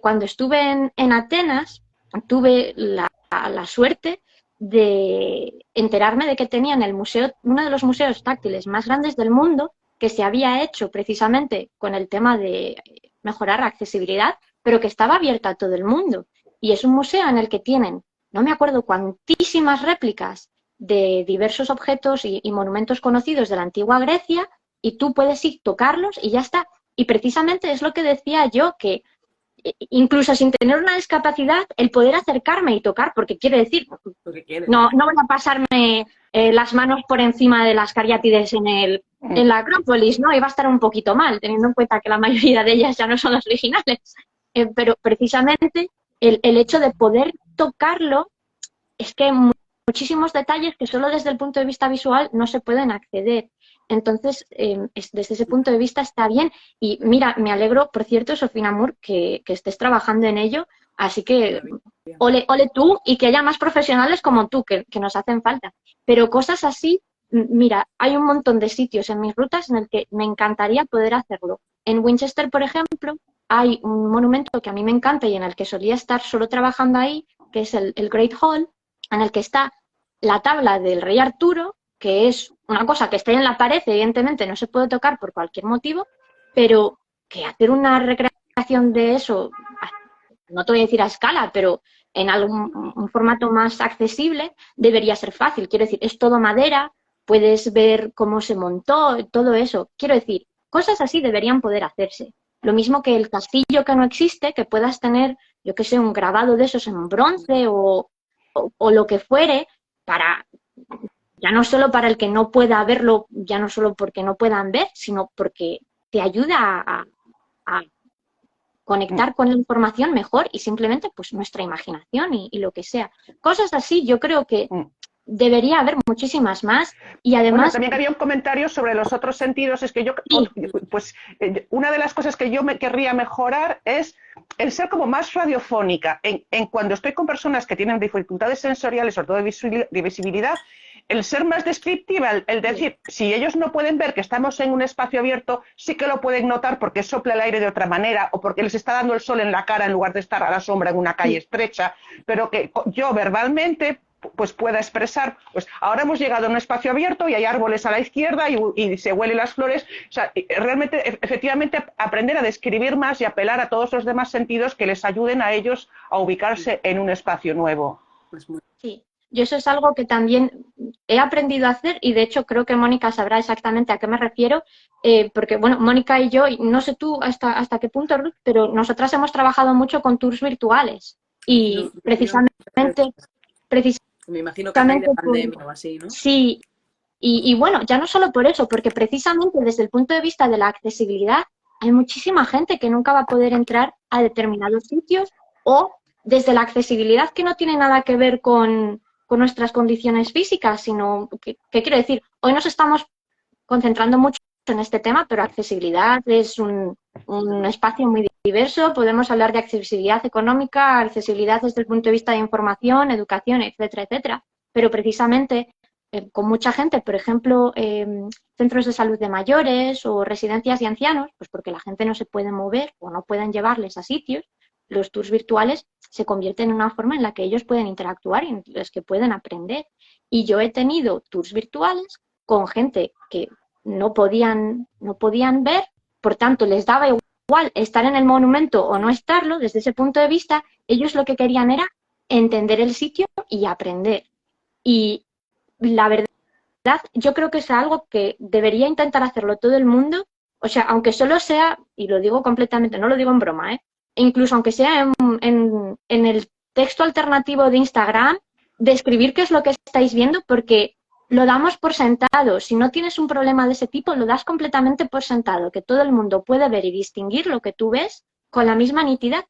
Cuando estuve en Atenas, tuve la suerte de enterarme de que tenían el museo, uno de los museos táctiles más grandes del mundo, que se había hecho precisamente con el tema de mejorar la accesibilidad, pero que estaba abierto a todo el mundo. Y es un museo en el que tienen, no me acuerdo cuantísimas réplicas de diversos objetos y monumentos conocidos de la antigua Grecia, y tú puedes ir tocarlos y ya está. Y precisamente es lo que decía yo, que incluso sin tener una discapacidad, el poder acercarme y tocar, porque quiere decir, no voy a pasarme las manos por encima de las cariátides en la Acrópolis, ¿no? Iba a estar un poquito mal, teniendo en cuenta que la mayoría de ellas ya no son las originales. Pero precisamente el hecho de poder tocarlo es que hay muchísimos detalles que solo desde el punto de vista visual no se pueden acceder. Entonces, desde ese punto de vista está bien. Y mira, me alegro, por cierto, Sofina Moore, que estés trabajando en ello. Así que ole tú y que haya más profesionales como tú, que nos hacen falta. Pero cosas así, mira, hay un montón de sitios en mis rutas en el que me encantaría poder hacerlo. En Winchester, por ejemplo, hay un monumento que a mí me encanta y en el que solía estar solo trabajando ahí, que es el Great Hall, en el que está la tabla del rey Arturo, que es una cosa que está en la pared, evidentemente no se puede tocar por cualquier motivo, pero que hacer una recreación de eso, no te voy a decir a escala, pero en un formato más accesible, debería ser fácil. Quiero decir, es todo madera, puedes ver cómo se montó, todo eso. Quiero decir, cosas así deberían poder hacerse. Lo mismo que el castillo que no existe, que puedas tener, yo qué sé, un grabado de esos en bronce o lo que fuere, para ya no solo para el que no pueda verlo, ya no solo porque no puedan ver, sino porque te ayuda a conectar con la información mejor y simplemente pues nuestra imaginación y lo que sea. Cosas así yo creo que debería haber muchísimas más y además... Bueno, también había un comentario sobre los otros sentidos, es que yo, pues una de las cosas que yo me querría mejorar es el ser como más radiofónica, en cuando estoy con personas que tienen dificultades sensoriales, sobre todo de visibilidad, el ser más descriptiva, el decir, si ellos no pueden ver que estamos en un espacio abierto, sí que lo pueden notar porque sopla el aire de otra manera o porque les está dando el sol en la cara en lugar de estar a la sombra en una calle estrecha, pero que yo verbalmente pues pueda expresar, pues ahora hemos llegado a un espacio abierto y hay árboles a la izquierda y se huelen las flores. O sea, realmente, efectivamente, aprender a describir más y apelar a todos los demás sentidos que les ayuden a ellos a ubicarse en un espacio nuevo. Sí, yo eso es algo que también he aprendido a hacer y de hecho creo que Mónica sabrá exactamente a qué me refiero, porque bueno, Mónica y yo, no sé tú hasta qué punto, Ruth, pero nosotras hemos trabajado mucho con tours virtuales y precisamente me imagino que a raíz de pandemia o así, ¿no? Sí, y bueno, ya no solo por eso, porque precisamente desde el punto de vista de la accesibilidad hay muchísima gente que nunca va a poder entrar a determinados sitios o desde la accesibilidad que no tiene nada que ver con nuestras condiciones físicas, sino que quiero decir, hoy nos estamos concentrando mucho en este tema, pero accesibilidad es un espacio muy diverso. Podemos hablar de accesibilidad económica, accesibilidad desde el punto de vista de información, educación, etcétera, etcétera. Pero precisamente con mucha gente, por ejemplo, centros de salud de mayores o residencias de ancianos, pues porque la gente no se puede mover o no pueden llevarles a sitios, los tours virtuales se convierten en una forma en la que ellos pueden interactuar y en las que pueden aprender. Y yo he tenido tours virtuales con gente que no podían ver, por tanto les daba igual estar en el monumento o no estarlo. Desde ese punto de vista, ellos lo que querían era entender el sitio y aprender. Y la verdad, yo creo que es algo que debería intentar hacerlo todo el mundo, o sea, aunque solo sea, y lo digo completamente, no lo digo en broma, incluso aunque sea en el texto alternativo de Instagram, describir qué es lo que estáis viendo, porque lo damos por sentado. Si no tienes un problema de ese tipo, lo das completamente por sentado, que todo el mundo puede ver y distinguir lo que tú ves con la misma nitidez.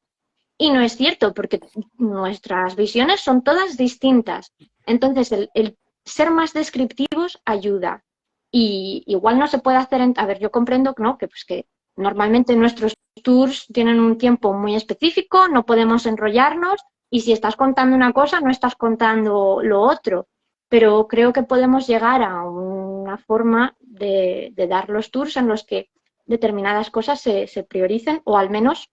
Y no es cierto, porque nuestras visiones son todas distintas. Entonces, el ser más descriptivos ayuda. Y igual no se puede hacer... A ver, yo comprendo ¿no? que normalmente nuestros tours tienen un tiempo muy específico, no podemos enrollarnos, y si estás contando una cosa, no estás contando lo otro. Pero creo que podemos llegar a una forma de dar los tours en los que determinadas cosas se prioricen, o al menos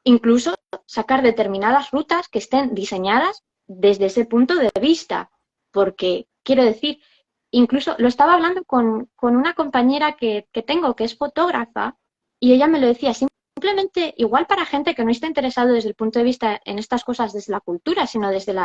incluso sacar determinadas rutas que estén diseñadas desde ese punto de vista, porque quiero decir, incluso lo estaba hablando con una compañera que tengo, que es fotógrafa, y ella me lo decía, simplemente igual para gente que no está interesado desde el punto de vista en estas cosas desde la cultura, sino desde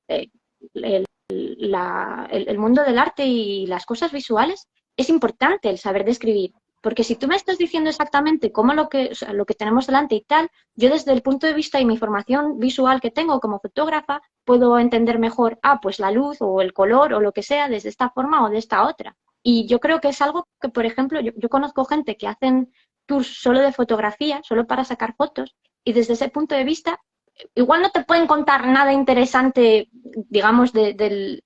el, el mundo del arte y las cosas visuales, es importante el saber describir. Porque si tú me estás diciendo exactamente cómo lo que, o sea, lo que tenemos delante y tal, yo desde el punto de vista y mi formación visual que tengo como fotógrafa, puedo entender mejor, pues la luz o el color o lo que sea desde esta forma o de esta otra. Y yo creo que es algo que, por ejemplo, yo conozco gente que hacen tours solo de fotografía, solo para sacar fotos, y desde ese punto de vista, igual no te pueden contar nada interesante, digamos, del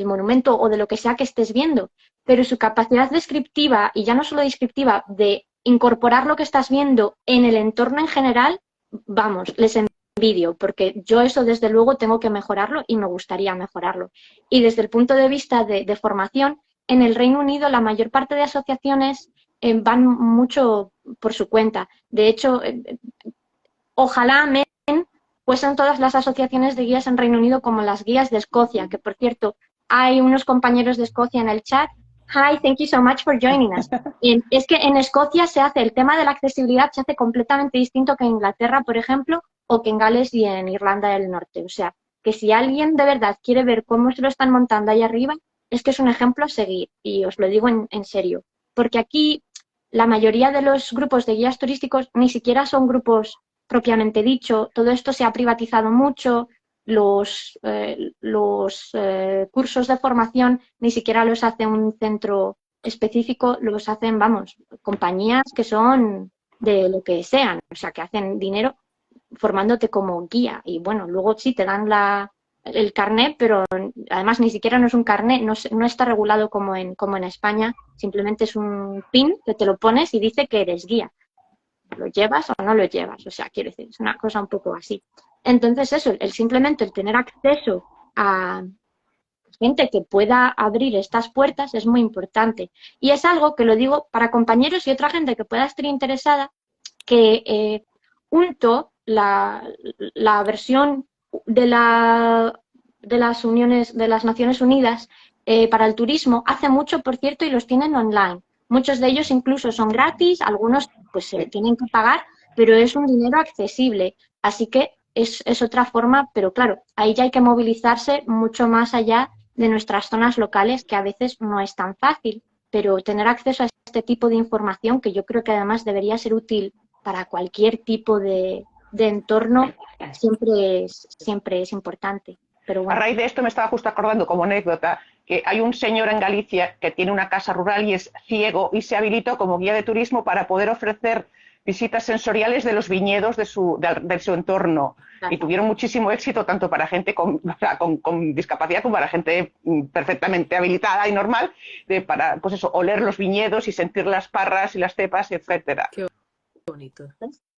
monumento o de lo que sea que estés viendo, pero su capacidad descriptiva, y ya no solo descriptiva, de incorporar lo que estás viendo en el entorno en general, vamos, les envidio, porque yo eso desde luego tengo que mejorarlo y me gustaría mejorarlo. Y desde el punto de vista de formación, en el Reino Unido la mayor parte de asociaciones van mucho por su cuenta. De hecho, ojalá fuesen todas las asociaciones de guías en Reino Unido como las guías de Escocia, que por cierto, hay unos compañeros de Escocia en el chat. Hi, thank you so much for joining us. Es que en Escocia se hace, el tema de la accesibilidad se hace completamente distinto que en Inglaterra, por ejemplo, o que en Gales y en Irlanda del Norte. O sea, que si alguien de verdad quiere ver cómo se lo están montando ahí arriba, es que es un ejemplo a seguir, y os lo digo en serio. Porque aquí la mayoría de los grupos de guías turísticos ni siquiera son grupos propiamente dicho, todo esto se ha privatizado mucho, los cursos de formación ni siquiera los hace un centro específico, los hacen, vamos, compañías que son de lo que sean, o sea, que hacen dinero formándote como guía. Y bueno, luego sí te dan el carnet, pero además ni siquiera no es un carnet, no está regulado como en España, simplemente es un pin que te lo pones y dice que eres guía. ¿Lo llevas o no lo llevas? O sea, quiero decir, es una cosa un poco así. Entonces eso, simplemente el tener acceso a gente que pueda abrir estas puertas es muy importante. Y es algo que lo digo para compañeros y otra gente que pueda estar interesada, que UNTO, la versión de las uniones, de las Naciones Unidas para el turismo, hace mucho, por cierto, y los tienen online. Muchos de ellos incluso son gratis, algunos pues se tienen que pagar, pero es un dinero accesible. Así que es otra forma, pero claro, ahí ya hay que movilizarse mucho más allá de nuestras zonas locales, que a veces no es tan fácil. Pero tener acceso a este tipo de información, que yo creo que además debería ser útil para cualquier tipo de entorno, siempre es importante. Pero bueno. A raíz de esto me estaba justo acordando como anécdota que hay un señor en Galicia que tiene una casa rural y es ciego y se habilitó como guía de turismo para poder ofrecer visitas sensoriales de los viñedos de su entorno. Claro. Y tuvieron muchísimo éxito tanto para gente con discapacidad como para gente perfectamente habilitada y normal, para pues eso, oler los viñedos y sentir las parras y las cepas, etcétera. Qué bonito.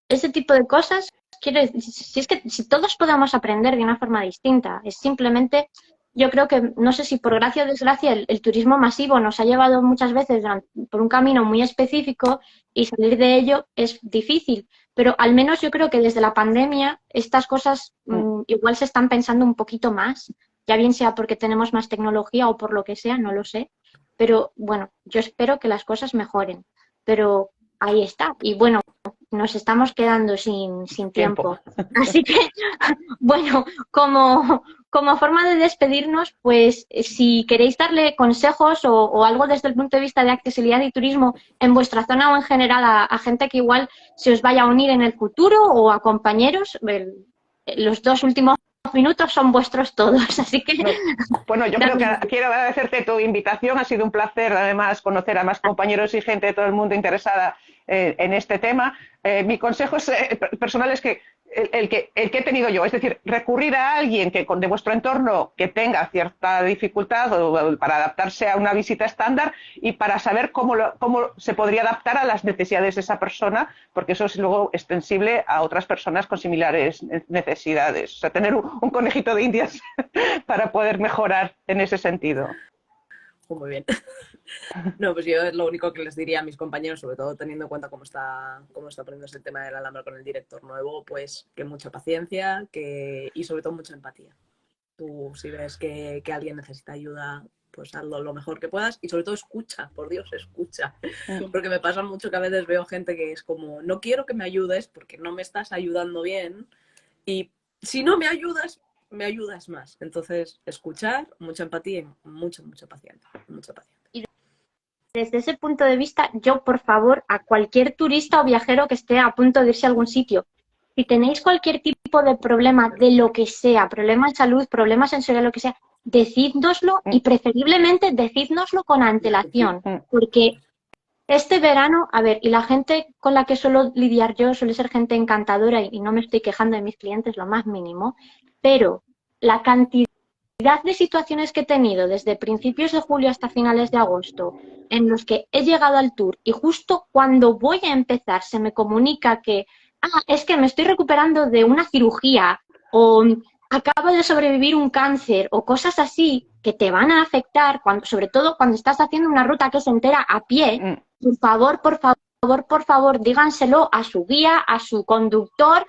Ese tipo de cosas, quiero decir, si todos podemos aprender de una forma distinta, es simplemente, yo creo que, no sé si por gracia o desgracia, el turismo masivo nos ha llevado muchas veces por un camino muy específico y salir de ello es difícil, pero al menos yo creo que desde la pandemia estas cosas igual se están pensando un poquito más, ya bien sea porque tenemos más tecnología o por lo que sea, no lo sé, pero bueno, yo espero que las cosas mejoren, pero ahí está, y bueno, nos estamos quedando sin tiempo. Así que, bueno, como forma de despedirnos, pues si queréis darle consejos o algo desde el punto de vista de accesibilidad y turismo en vuestra zona o en general a gente que igual se os vaya a unir en el futuro o a compañeros, los 2 últimos minutos son vuestros todos, así que... Bueno, yo creo que quiero agradecerte tu invitación, ha sido un placer además conocer a más compañeros y gente de todo el mundo interesada en este tema. Mi consejo personal es que el que he tenido yo, es decir, recurrir a alguien de vuestro entorno que tenga cierta dificultad para adaptarse a una visita estándar y para saber cómo se podría adaptar a las necesidades de esa persona, porque eso es luego extensible a otras personas con similares necesidades. O sea, tener un conejito de indias para poder mejorar en ese sentido. Muy bien. No, pues yo es lo único que les diría a mis compañeros, sobre todo teniendo en cuenta cómo está poniéndose el tema del alambre con el director nuevo, pues que mucha paciencia y sobre todo mucha empatía. Tú, si ves que alguien necesita ayuda, pues hazlo lo mejor que puedas y sobre todo escucha, por Dios, escucha. Porque me pasa mucho que a veces veo gente que es como, no quiero que me ayudes porque no me estás ayudando bien y si no me ayudas más. Entonces, escuchar, mucha empatía y mucha paciencia, mucha paciencia. Desde ese punto de vista, yo, por favor, a cualquier turista o viajero que esté a punto de irse a algún sitio, si tenéis cualquier tipo de problema, de lo que sea, problema de salud, problema sensorial, lo que sea, decídnoslo y preferiblemente decídnoslo con antelación, porque este verano, a ver, y la gente con la que suelo lidiar yo suele ser gente encantadora y no me estoy quejando de mis clientes lo más mínimo, pero la cantidad de situaciones que he tenido desde principios de julio hasta finales de agosto en los que he llegado al tour y justo cuando voy a empezar se me comunica que es que me estoy recuperando de una cirugía o acabo de sobrevivir un cáncer o cosas así que te van a afectar, sobre todo cuando estás haciendo una ruta que es entera a pie, por favor, díganselo a su guía, a su conductor,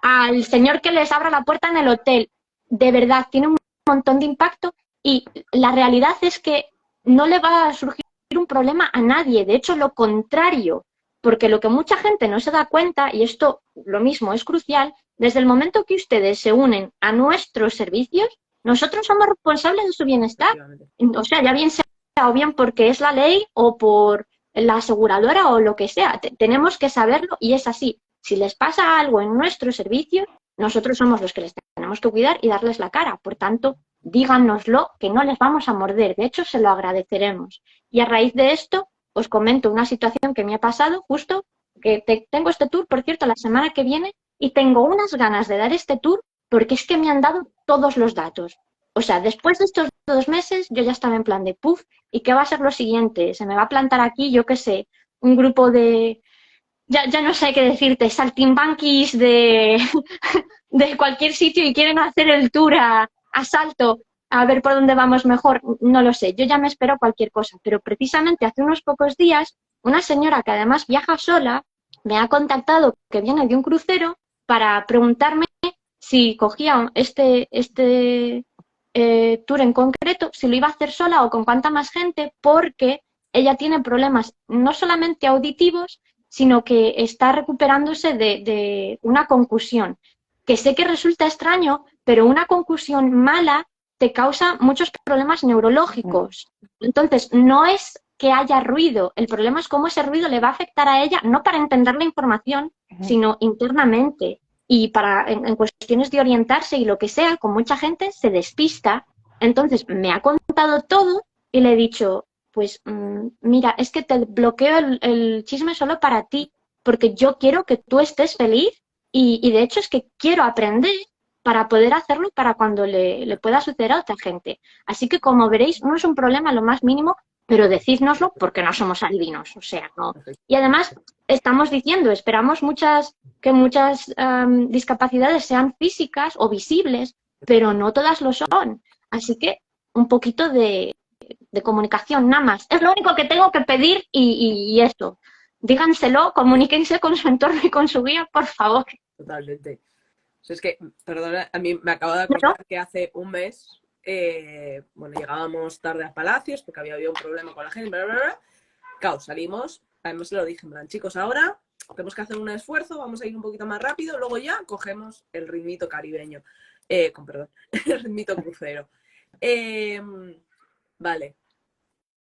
al señor que les abra la puerta en el hotel. De verdad, tiene un montón de impacto y la realidad es que no le va a surgir un problema a nadie, de hecho lo contrario, porque lo que mucha gente no se da cuenta, y esto lo mismo es crucial, desde el momento que ustedes se unen a nuestros servicios, nosotros somos responsables de su bienestar, o sea, ya bien sea o bien porque es la ley o por la aseguradora o lo que sea, tenemos que saberlo y es así. Si les pasa algo en nuestro servicio, nosotros somos los que les tenemos que cuidar y darles la cara. Por tanto, díganoslo, que no les vamos a morder. De hecho, se lo agradeceremos. Y a raíz de esto, os comento una situación que me ha pasado justo, que tengo este tour, por cierto, la semana que viene, y tengo unas ganas de dar este tour porque es que me han dado todos los datos. O sea, después de estos 2 meses, yo ya estaba en plan de puff, ¿y qué va a ser lo siguiente? Se me va a plantar aquí, yo qué sé, un grupo de... Ya no sé qué decirte, saltimbanquis de cualquier sitio y quieren hacer el tour a Salto a ver por dónde vamos mejor, no lo sé, yo ya me espero cualquier cosa, pero precisamente hace unos pocos días una señora que además viaja sola me ha contactado que viene de un crucero para preguntarme si cogía este tour en concreto, si lo iba a hacer sola o con cuánta más gente, porque ella tiene problemas no solamente auditivos, sino que está recuperándose de una concusión. Que sé que resulta extraño, pero una concusión mala te causa muchos problemas neurológicos. Entonces, no es que haya ruido, el problema es cómo ese ruido le va a afectar a ella, no para entender la información, sino internamente. Y en cuestiones de orientarse y lo que sea, con mucha gente se despista. Entonces, me ha contado todo y le he dicho, pues mira, es que te bloqueo el chisme solo para ti, porque yo quiero que tú estés feliz y de hecho es que quiero aprender para poder hacerlo para cuando le pueda suceder a otra gente. Así que como veréis, no es un problema lo más mínimo, pero decídnoslo porque no somos adivinos, o sea, no. Y además estamos diciendo, esperamos que muchas discapacidades sean físicas o visibles, pero no todas lo son. Así que un poquito de comunicación, nada más. Es lo único que tengo que pedir y esto. Díganselo, comuníquense con su entorno y con su guía, por favor. Totalmente. O sea, es que, perdona, a mí me acabo de acordar que hace un mes, bueno, llegábamos tarde a Palacios porque había habido un problema con la gente, bla, bla, bla. Claro, salimos, además se lo dije, en plan, chicos, ahora tenemos que hacer un esfuerzo, vamos a ir un poquito más rápido, luego ya cogemos el ritmito caribeño, perdón, el ritmito crucero. Vale,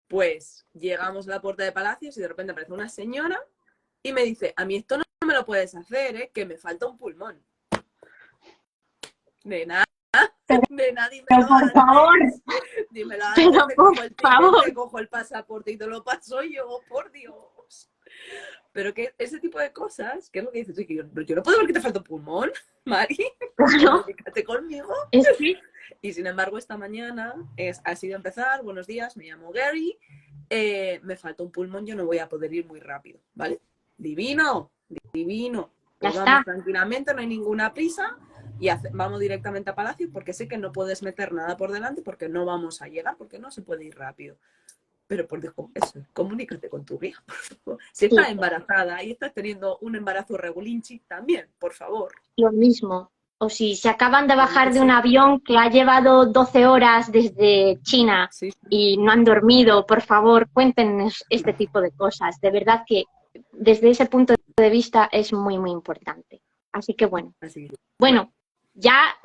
pues llegamos a la puerta de Palacios y de repente aparece una señora y me dice, a mí esto no me lo puedes hacer, que me falta un pulmón. Nena, dímelo por favor. Dímelo antes, te cojo el pasaporte y te lo paso yo, por Dios. Pero que ese tipo de cosas, ¿qué es lo que dices? Yo no puedo ver que te falta un pulmón, Mari. Comunícate conmigo. Sí. Y sin embargo, esta mañana ha sido empezar, buenos días, me llamo Gary, me falta un pulmón, yo no voy a poder ir muy rápido, ¿vale? Divino. Pues vamos tranquilamente, no hay ninguna prisa y vamos directamente a Palacio porque sé que no puedes meter nada por delante porque no vamos a llegar, porque no se puede ir rápido. Pero por Dios, eso, comunícate con tu guía, por favor. Si estás embarazada y estás teniendo un embarazo regulinchi, también, por favor. Lo mismo. O si se acaban de bajar de un avión que ha llevado 12 horas desde China y no han dormido, por favor, cuéntenos este tipo de cosas. De verdad que desde ese punto de vista es muy, muy importante. Así que bueno. Bueno, ya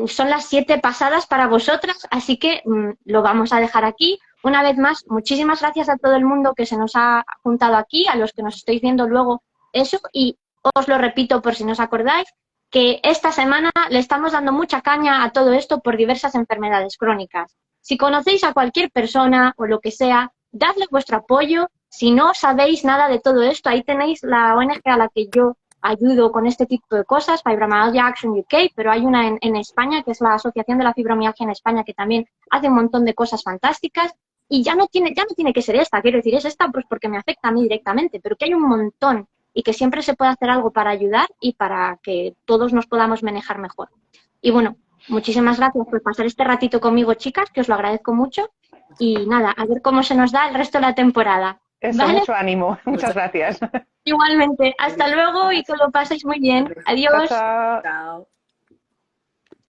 son las 7 pasadas para vosotras, así que lo vamos a dejar aquí. Una vez más, muchísimas gracias a todo el mundo que se nos ha juntado aquí, a los que nos estáis viendo luego eso, y os lo repito por si no os acordáis, que esta semana le estamos dando mucha caña a todo esto por diversas enfermedades crónicas. Si conocéis a cualquier persona o lo que sea, dadle vuestro apoyo. Si no sabéis nada de todo esto, ahí tenéis la ONG a la que yo ayudo con este tipo de cosas, Fibromyalgia Action UK, pero hay una en España, que es la Asociación de la Fibromialgia en España, que también hace un montón de cosas fantásticas. Y ya no tiene que ser esta, quiero decir, es esta pues porque me afecta a mí directamente, pero que hay un montón y que siempre se puede hacer algo para ayudar y para que todos nos podamos manejar mejor. Y bueno, muchísimas gracias por pasar este ratito conmigo, chicas, que os lo agradezco mucho. Y nada, a ver cómo se nos da el resto de la temporada. Eso, ¿vale? mucho ánimo. Muchas gracias. Igualmente. Hasta luego y que lo paséis muy bien. Adiós. Chao, chao. Chao.